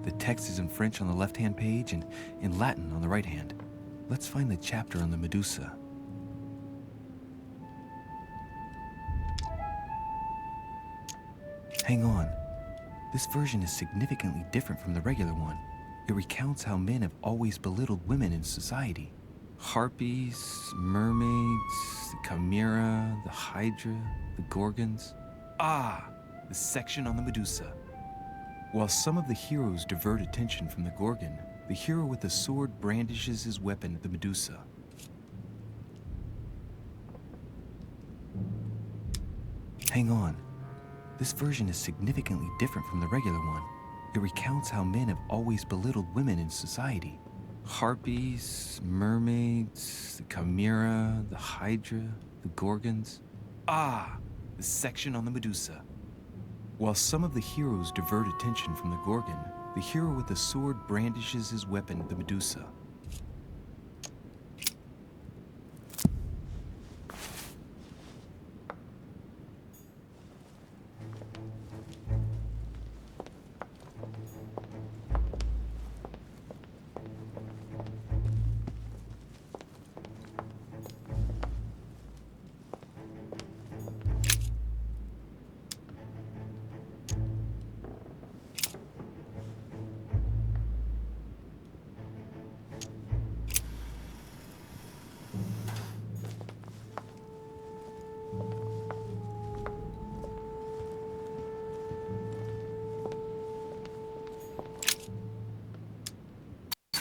The text is in French on the left-hand page and in Latin on the right hand. Let's find the chapter on the Medusa. Hang on. This version is significantly different from the regular one. It recounts how men have always belittled women in society. Harpies, mermaids, the Chimera, the Hydra, the Gorgons. Ah, the section on the Medusa. While some of the heroes divert attention from the Gorgon, the hero with the sword brandishes his weapon at the Medusa. Hang on. This version is significantly different from the regular one. It recounts how men have always belittled women in society. Harpies, mermaids, the chimera, the hydra, the gorgons. Ah, the section on the Medusa. While some of the heroes divert attention from the gorgon, the hero with the sword brandishes his weapon, the Medusa.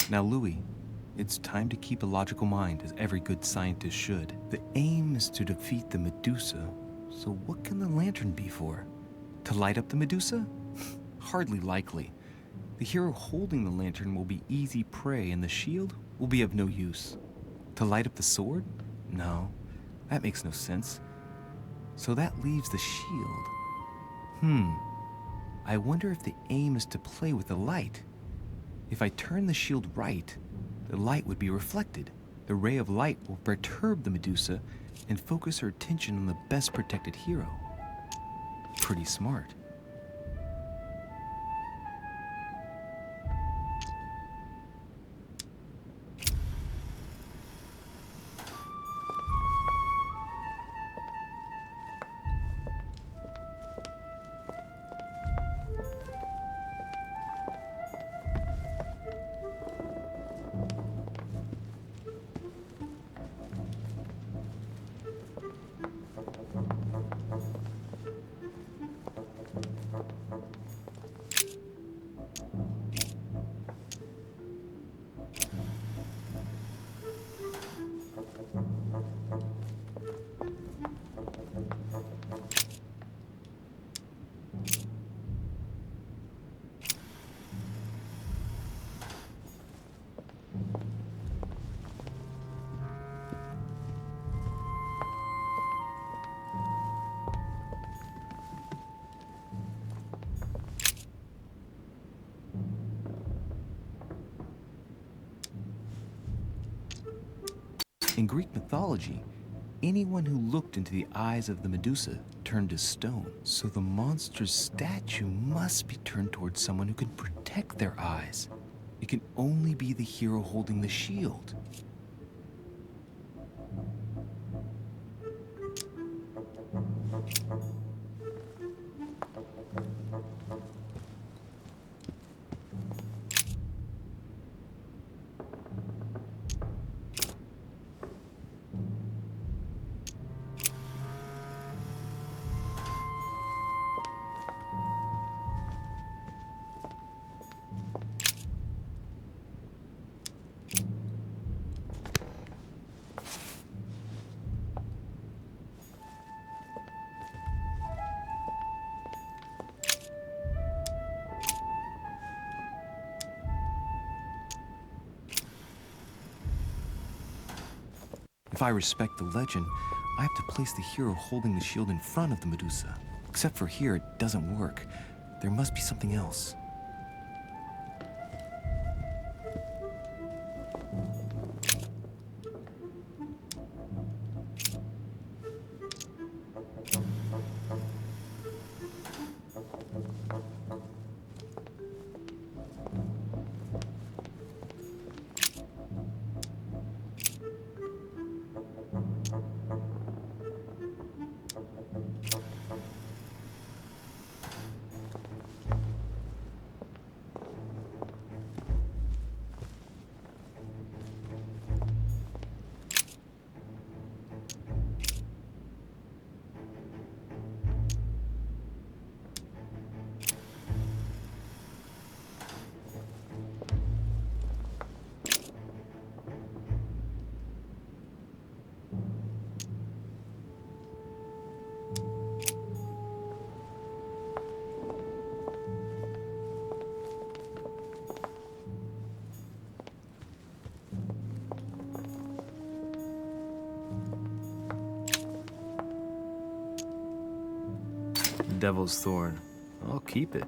Now, Louis, it's time to keep a logical mind, as every good scientist should. The aim is to defeat the Medusa, so what can the lantern be for? To light up the Medusa? Hardly likely. The hero holding the lantern will be easy prey, and the shield will be of no use. To light up the sword? No, that makes no sense. So that leaves the shield. I wonder if the aim is to play with the light. If I turn the shield right, the light would be reflected. The ray of light will perturb the Medusa and focus her attention on the best protected hero. Pretty smart. In Greek mythology, anyone who looked into the eyes of the Medusa turned to stone. So the monster's statue must be turned towards someone who can protect their eyes. It can only be the hero holding the shield. If I respect the legend, I have to place the hero holding the shield in front of the Medusa. Except for here, it doesn't work. There must be something else. Devil's Thorn. I'll keep it.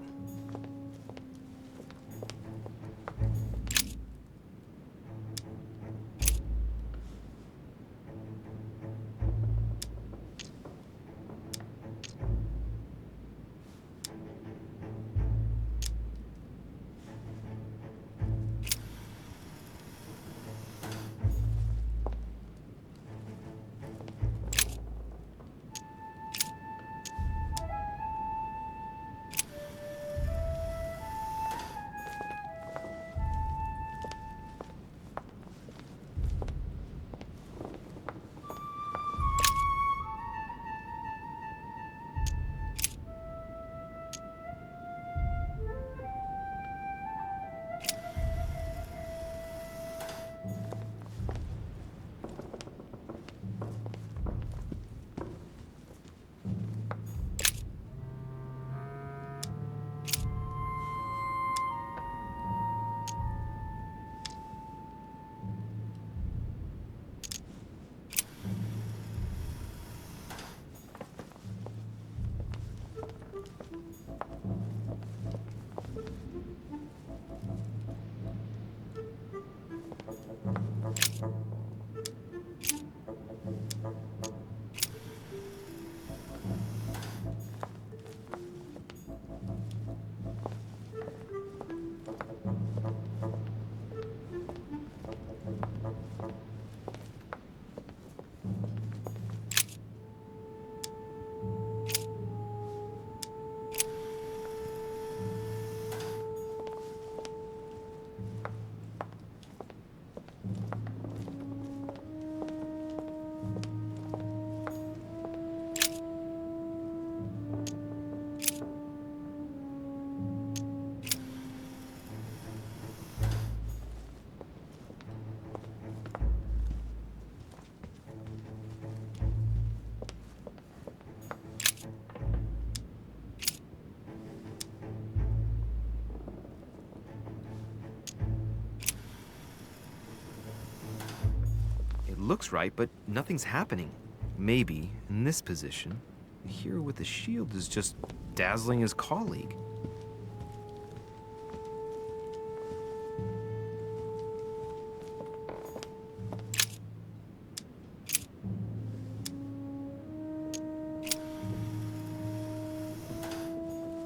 Looks right, but nothing's happening. Maybe, in this position, the hero with the shield is just dazzling his colleague.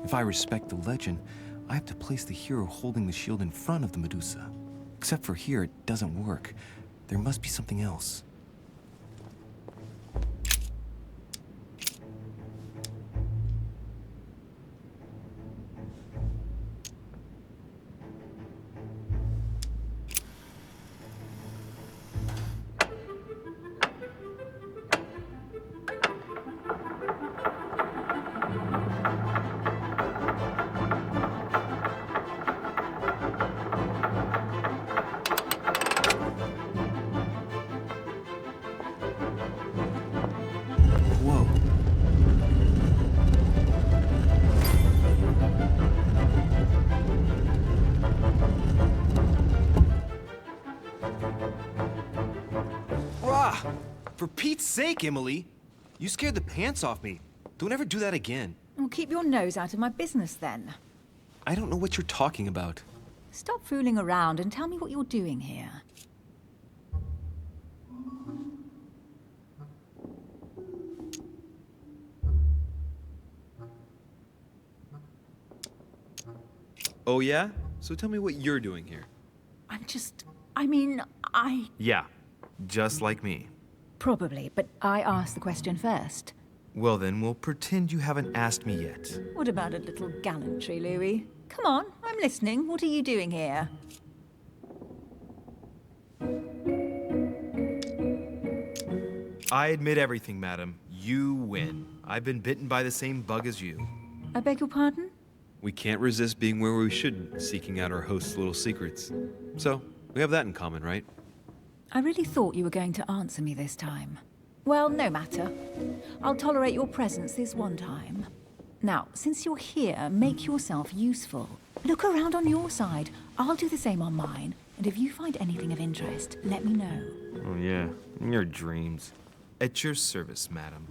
If I respect the legend, I have to place the hero holding the shield in front of the Medusa. Except for here, it doesn't work. There must be something else. For Pete's sake, Emily! You scared the pants off me. Don't ever do that again. Well, keep your nose out of my business then. I don't know what you're talking about. Stop fooling around and tell me what you're doing here. Oh yeah? So tell me what you're doing here. Yeah, just like me. Probably, but I asked the question first. Well then, we'll pretend you haven't asked me yet. What about a little gallantry, Louis? Come on, I'm listening. What are you doing here? I admit everything, madam. You win. I've been bitten by the same bug as you. I beg your pardon? We can't resist being where we should, seeking out our host's little secrets. So, we have that in common, right? I really thought you were going to answer me this time. Well, no matter. I'll tolerate your presence this one time. Now, since you're here, make yourself useful. Look around on your side. I'll do the same on mine. And if you find anything of interest, let me know. Oh yeah, in your dreams. At your service, madam.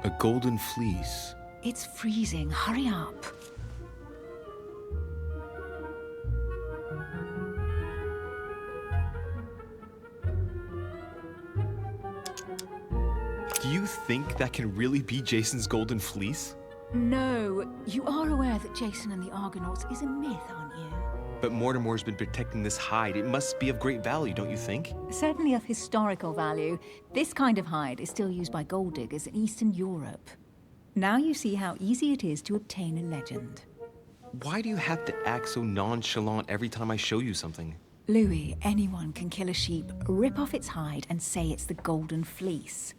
A golden fleece. It's freezing. Hurry up. Do you think that can really be Jason's golden fleece? No, you are aware that Jason and the Argonauts is a myth, aren't you? But Mortimer's been protecting this hide. It must be of great value, don't you think? Certainly of historical value. This kind of hide is still used by gold diggers in Eastern Europe. Now you see how easy it is to obtain a legend. Why do you have to act so nonchalant every time I show you something? Louis, anyone can kill a sheep, rip off its hide, and say it's the Golden Fleece.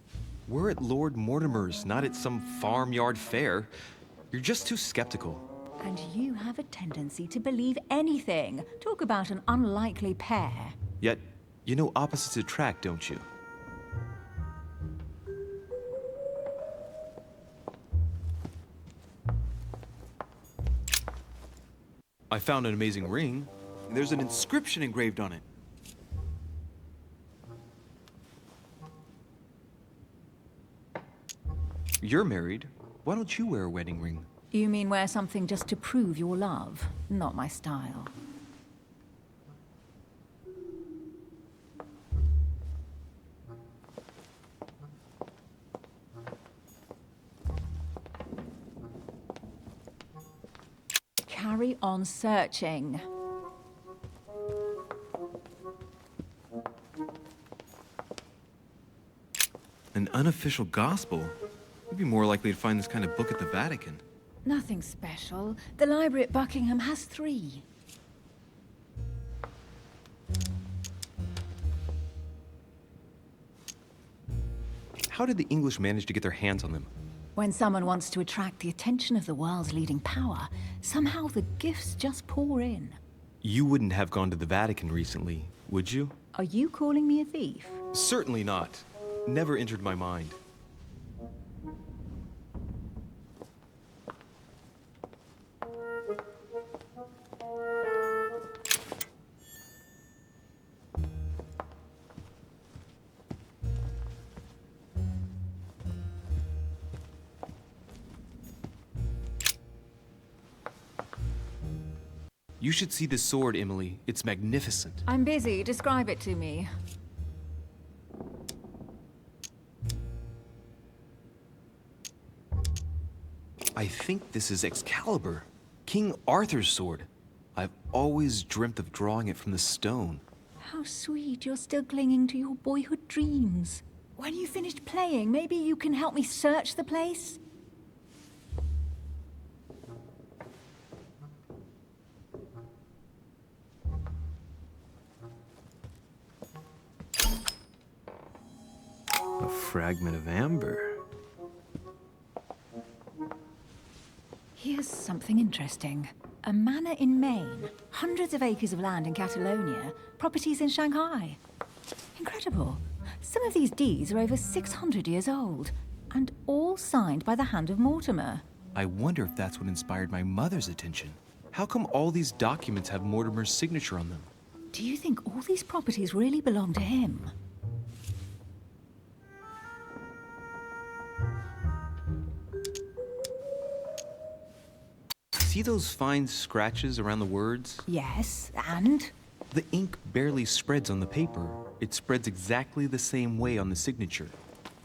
We're at Lord Mortimer's, not at some farmyard fair. You're just too skeptical. And you have a tendency to believe anything. Talk about an unlikely pair. Yet, you know opposites attract, don't you? I found an amazing ring. There's an inscription engraved on it. You're married. Why don't you wear a wedding ring? You mean wear something just to prove your love? Not my style. Carry on searching. An unofficial gospel? You'd be more likely to find this kind of book at the Vatican. Nothing special. The library at Buckingham has 3. How did the English manage to get their hands on them? When someone wants to attract the attention of the world's leading power, somehow the gifts just pour in. You wouldn't have gone to the Vatican recently, would you? Are you calling me a thief? Certainly not. Never entered my mind. You should see this sword, Emily. It's magnificent. I'm busy. Describe it to me. I think this is Excalibur, King Arthur's sword. I've always dreamt of drawing it from the stone. How sweet you're still clinging to your boyhood dreams. When you finished playing, maybe you can help me search the place? A fragment of amber. Here's something interesting. A manor in Maine, hundreds of acres of land in Catalonia, properties in Shanghai. Incredible. Some of these deeds are over 600 years old, and all signed by the hand of Mortimer. I wonder if that's what inspired my mother's attention. How come all these documents have Mortimer's signature on them? Do you think all these properties really belong to him? See those fine scratches around the words? Yes, and? The ink barely spreads on the paper. It spreads exactly the same way on the signature.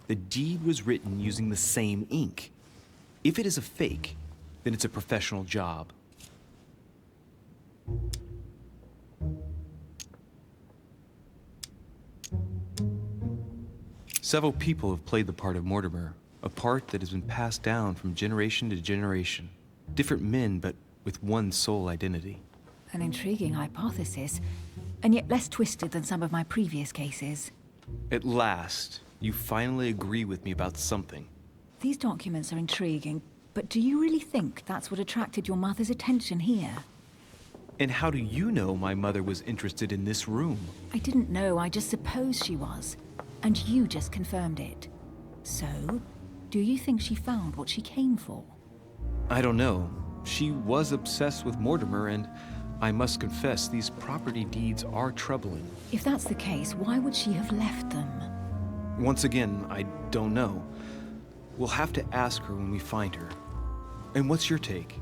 The deed was written using the same ink. If it is a fake, then it's a professional job. Several people have played the part of Mortimer, a part that has been passed down from generation to generation. Different men, but with one sole identity. An intriguing hypothesis, and yet less twisted than some of my previous cases. At last, you finally agree with me about something. These documents are intriguing, but do you really think that's what attracted your mother's attention here? And how do you know my mother was interested in this room? I didn't know, I just supposed she was. And you just confirmed it. So, do you think she found what she came for? I don't know. She was obsessed with Mortimer, and I must confess, these property deeds are troubling. If that's the case, why would she have left them? Once again, I don't know. We'll have to ask her when we find her. And what's your take?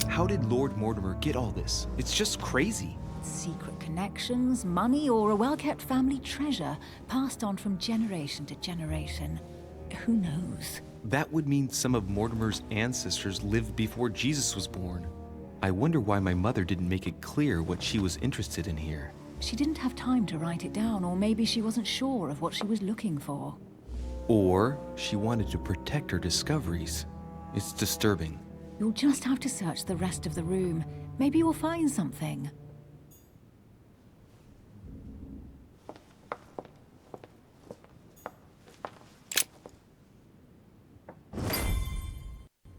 How did Lord Mortimer get all this? It's just crazy. Secret connections, money, or a well-kept family treasure passed on from generation to generation. Who knows? That would mean some of Mortimer's ancestors lived before Jesus was born. I wonder why my mother didn't make it clear what she was interested in here. She didn't have time to write it down, or maybe she wasn't sure of what she was looking for. Or she wanted to protect her discoveries. It's disturbing. You'll just have to search the rest of the room. Maybe you'll find something.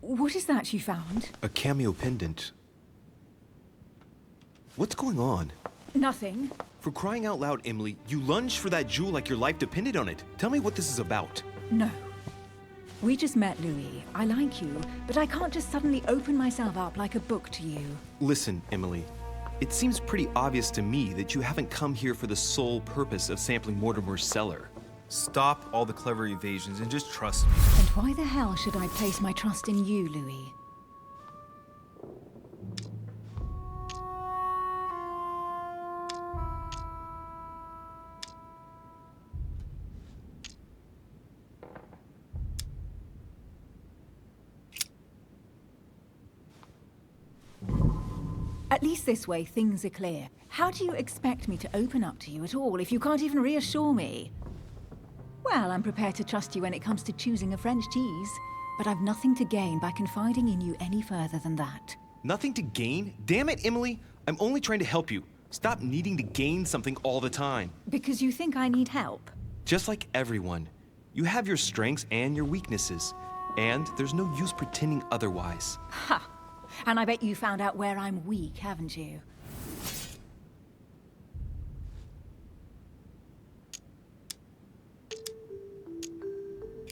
What is that you found? A cameo pendant. What's going on? Nothing. For crying out loud, Emily, you lunged for that jewel like your life depended on it. Tell me what this is about. No. We just met, Louis. I like you, but I can't just suddenly open myself up like a book to you. Listen, Emily. It seems pretty obvious to me that you haven't come here for the sole purpose of sampling Mortimer's cellar. Stop all the clever evasions and just trust me. And why the hell should I place my trust in you, Louis? At least this way, things are clear. How do you expect me to open up to you at all if you can't even reassure me? Well, I'm prepared to trust you when it comes to choosing a French cheese, but I've nothing to gain by confiding in you any further than that. Nothing to gain? Damn it, Emily! I'm only trying to help you. Stop needing to gain something all the time. Because you think I need help? Just like everyone. You have your strengths and your weaknesses. And there's no use pretending otherwise. Ha! And I bet you found out where I'm weak, haven't you?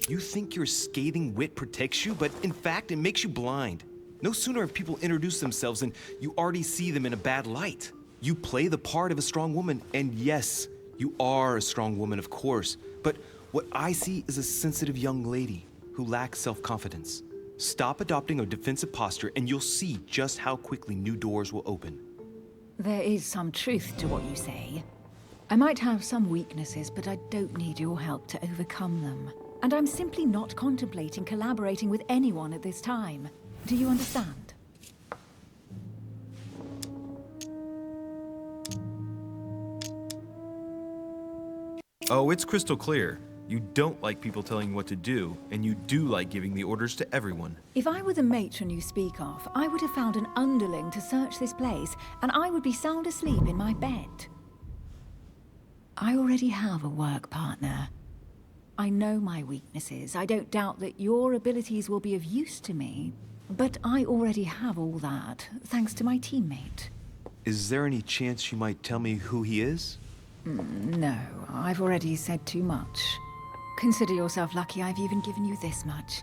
You think your scathing wit protects you, but in fact, it makes you blind. No sooner have people introduced themselves than you already see them in a bad light. You play the part of a strong woman, and yes, you are a strong woman, of course, but what I see is a sensitive young lady who lacks self-confidence. Stop adopting a defensive posture, and you'll see just how quickly new doors will open. There is some truth to what you say. I might have some weaknesses, but I don't need your help to overcome them. And I'm simply not contemplating collaborating with anyone at this time. Do you understand? Oh, it's crystal clear. You don't like people telling you what to do, and you do like giving the orders to everyone. If I were the matron you speak of, I would have found an underling to search this place, and I would be sound asleep in my bed. I already have a work partner. I know my weaknesses. I don't doubt that your abilities will be of use to me, but I already have all that, thanks to my teammate. Is there any chance you might tell me who he is? No, I've already said too much. Consider yourself lucky I've even given you this much.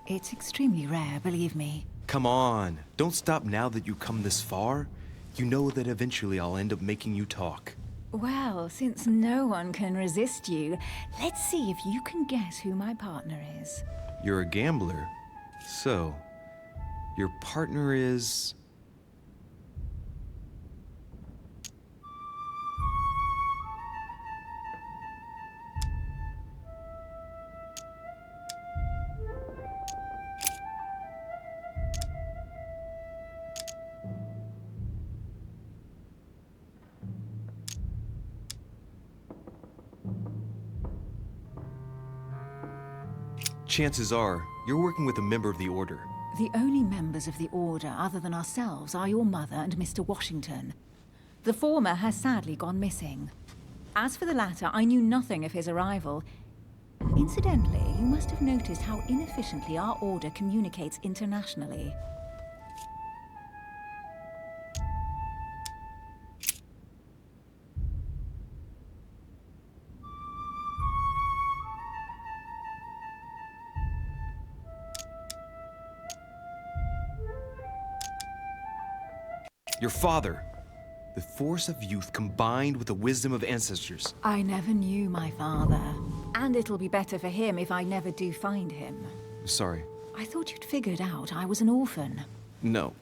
It's extremely rare, believe me. Come on, don't stop now that you've come this far. You know that eventually I'll end up making you talk. Well, since no one can resist you, let's see if you can guess who my partner is. You're a gambler. So, your partner is... Chances are, you're working with a member of the Order. The only members of the Order other than ourselves are your mother and Mr. Washington. The former has sadly gone missing. As for the latter, I knew nothing of his arrival. Incidentally, you must have noticed how inefficiently our Order communicates internationally. Your father. The force of youth combined with the wisdom of ancestors. I never knew my father. And it'll be better for him if I never do find him. Sorry. I thought you'd figured out I was an orphan. No.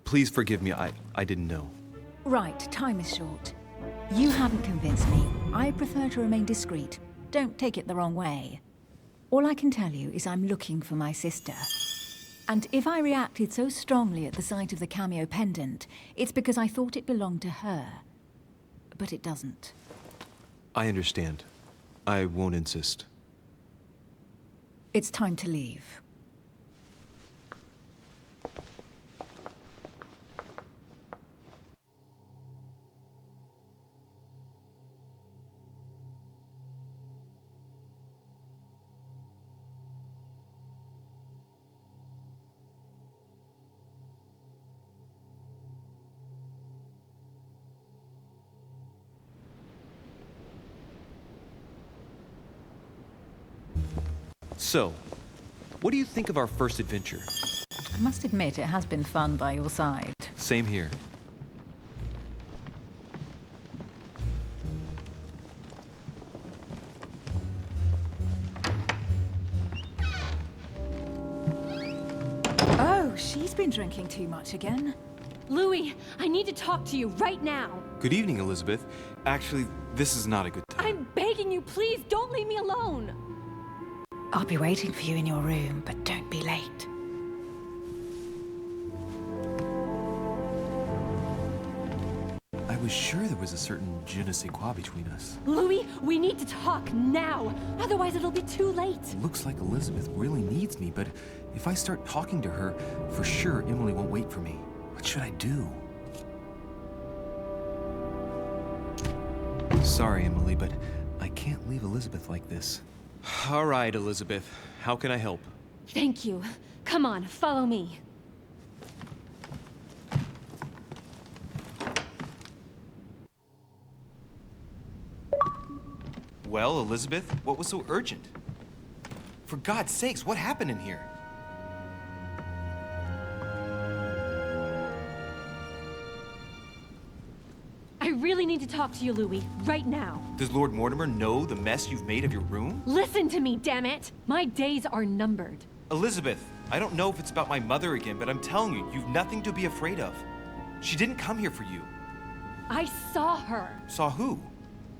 Please forgive me. I didn't know. Right, time is short. You haven't convinced me. I prefer to remain discreet. Don't take it the wrong way. All I can tell you is I'm looking for my sister. And if I reacted so strongly at the sight of the cameo pendant, it's because I thought it belonged to her. But it doesn't. I understand. I won't insist. It's time to leave. So, what do you think of our first adventure? I must admit it has been fun by your side. Same here. Oh, she's been drinking too much again. Louis, I need to talk to you right now. Good evening, Elizabeth. Actually, this is not a good time. I'm begging you, please don't leave me alone. I'll be waiting for you in your room, but don't be late. I was sure there was a certain je ne sais quoi between us. Louis, we need to talk now. Otherwise it'll be too late. It looks like Elizabeth really needs me, but if I start talking to her, for sure Emily won't wait for me. What should I do? Sorry, Emily, but I can't leave Elizabeth like this. All right, Elizabeth. How can I help? Thank you. Come on, follow me. Well, Elizabeth, what was so urgent? For God's sakes, what happened in here? I really need to talk to you, Louis, right now. Does Lord Mortimer know the mess you've made of your room? Listen to me, damn it! My days are numbered. Elizabeth, I don't know if it's about my mother again, but I'm telling you, you've nothing to be afraid of. She didn't come here for you. I saw her. Saw who?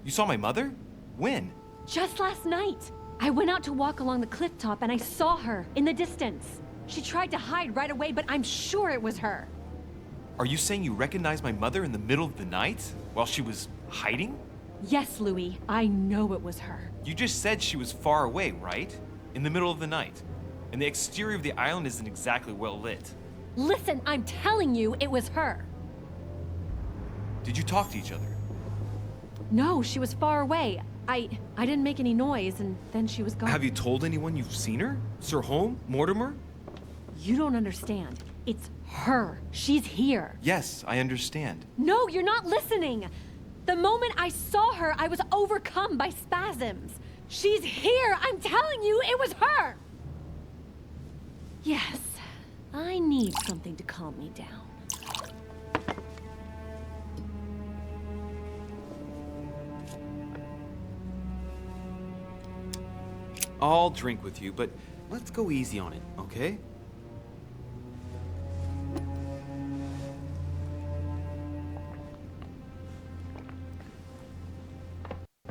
You saw my mother? When? Just last night. I went out to walk along the cliff top and I saw her in the distance. She tried to hide right away, but I'm sure it was her. Are you saying you recognized my mother in the middle of the night while she was hiding? Yes, Louis, I know it was her. You just said she was far away, right? In the middle of the night. And the exterior of the island isn't exactly well lit. Listen, I'm telling you, it was her. Did you talk to each other? No, she was far away. I didn't make any noise, and then she was gone. Have you told anyone you've seen her? Sir Holm? Mortimer? You don't understand. It's her. She's here. Yes, I understand. No, you're not listening. The moment I saw her, I was overcome by spasms. She's here. I'm telling you, it was her. Yes, I need something to calm me down. I'll drink with you, but let's go easy on it, okay?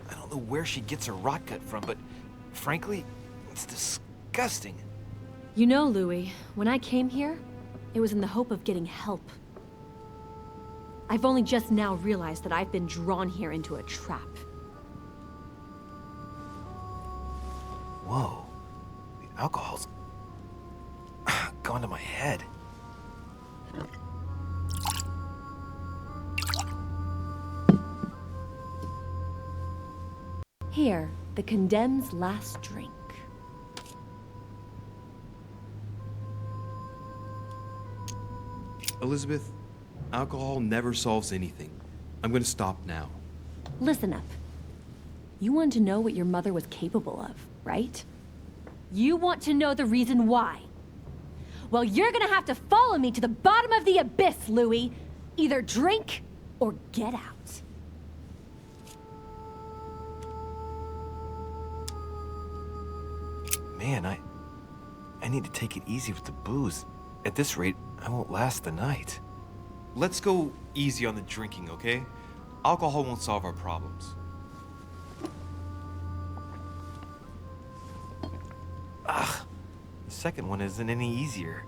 I don't know where she gets her rot gut from, but frankly, it's disgusting. You know, Louis, when I came here, it was in the hope of getting help. I've only just now realized that I've been drawn here into a trap. Whoa. The alcohol's gone to my head. Here, the condemned's last drink. Elizabeth, alcohol never solves anything. I'm gonna stop now. Listen up. You want to know what your mother was capable of, right? You want to know the reason why. Well, you're gonna have to follow me to the bottom of the abyss, Louis. Either drink or get out. Man, I need to take it easy with the booze. At this rate, I won't last the night. Let's go easy on the drinking, okay? Alcohol won't solve our problems. Ugh, the second one isn't any easier.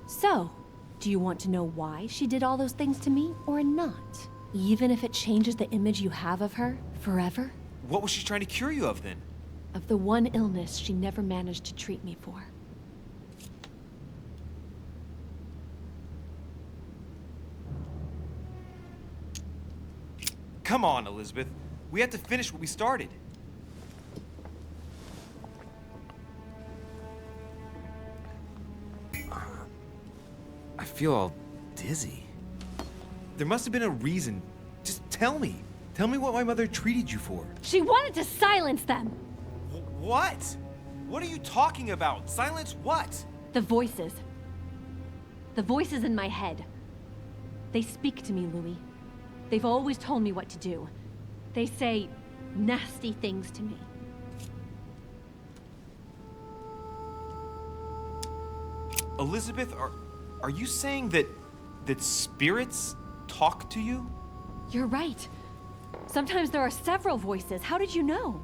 So, do you want to know why she did all those things to me or not? Even if it changes the image you have of her forever? What was she trying to cure you of then? Of the one illness she never managed to treat me for. Come on, Elizabeth. We have to finish what we started. I feel all dizzy. There must have been a reason. Just tell me. Tell me what my mother treated you for. She wanted to silence them! What? What are you talking about? Silence what? The voices. The voices in my head. They speak to me, Louis. They've always told me what to do. They say nasty things to me. Elizabeth, are you saying that spirits talk to you? You're right. Sometimes there are several voices. How did you know?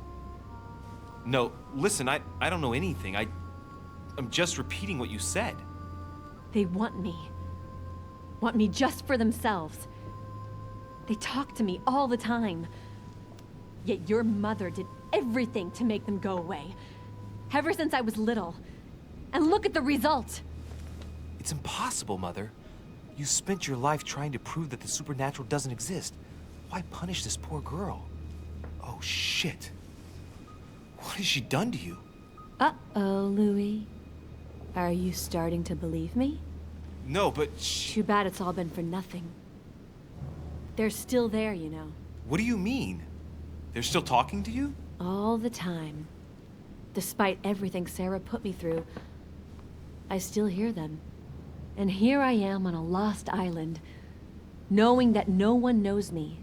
No, listen, I don't know anything. I'm just repeating what you said. They want me. Want me just for themselves. They talk to me all the time. Yet your mother did everything to make them go away. Ever since I was little. And look at the result. It's impossible, Mother. You spent your life trying to prove that the supernatural doesn't exist. Why punish this poor girl? Oh, shit. What has she done to you? Uh-oh, Louis. Are you starting to believe me? No, but Too bad it's all been for nothing. They're still there, you know. What do you mean? They're still talking to you? All the time. Despite everything Sarah put me through, I still hear them. And here I am on a lost island, knowing that no one knows me.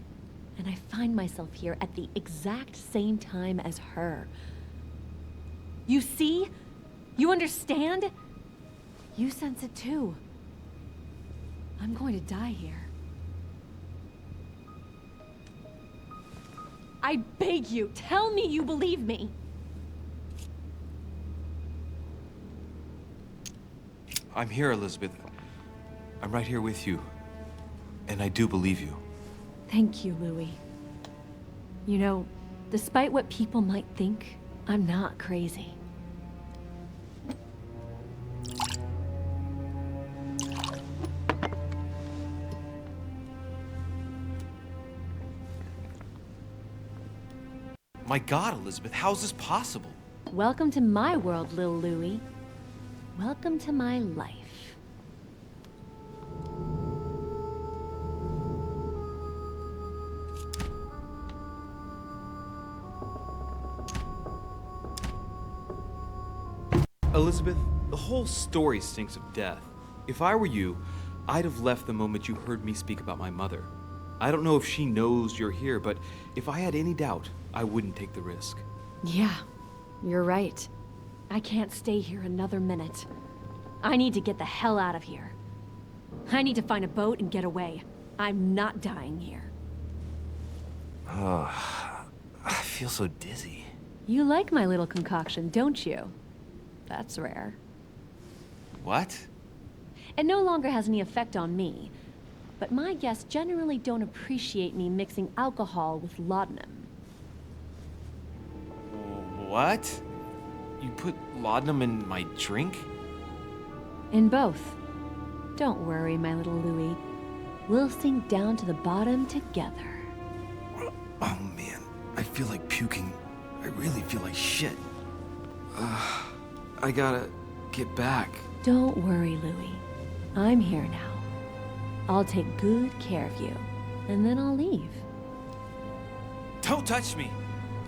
And I find myself here at the exact same time as her. You see? You understand? You sense it too. I'm going to die here. I beg you, tell me you believe me. I'm here, Elizabeth. I'm right here with you. And I do believe you. Thank you, Louis. You know, despite what people might think, I'm not crazy. My God, Elizabeth, how's this possible? Welcome to my world, Lil Louis. Welcome to my life. Elizabeth, the whole story stinks of death. If I were you, I'd have left the moment you heard me speak about my mother. I don't know if she knows you're here, but if I had any doubt, I wouldn't take the risk. Yeah, you're right. I can't stay here another minute. I need to get the hell out of here. I need to find a boat and get away. I'm not dying here. I feel so dizzy. You like my little concoction, don't you? That's rare. What? It no longer has any effect on me, but my guests generally don't appreciate me mixing alcohol with laudanum. What? You put laudanum in my drink? In both. Don't worry, my little Louis. We'll sink down to the bottom together. Oh man, I feel like puking. I really feel like shit. I gotta get back. Don't worry, Louis. I'm here now. I'll take good care of you, and then I'll leave. Don't touch me!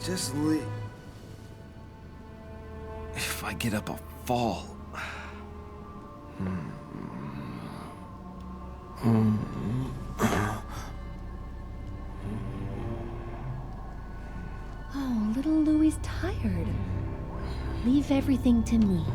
Just leave. If I get up, I'll fall. Little Louis's tired. Leave everything to me.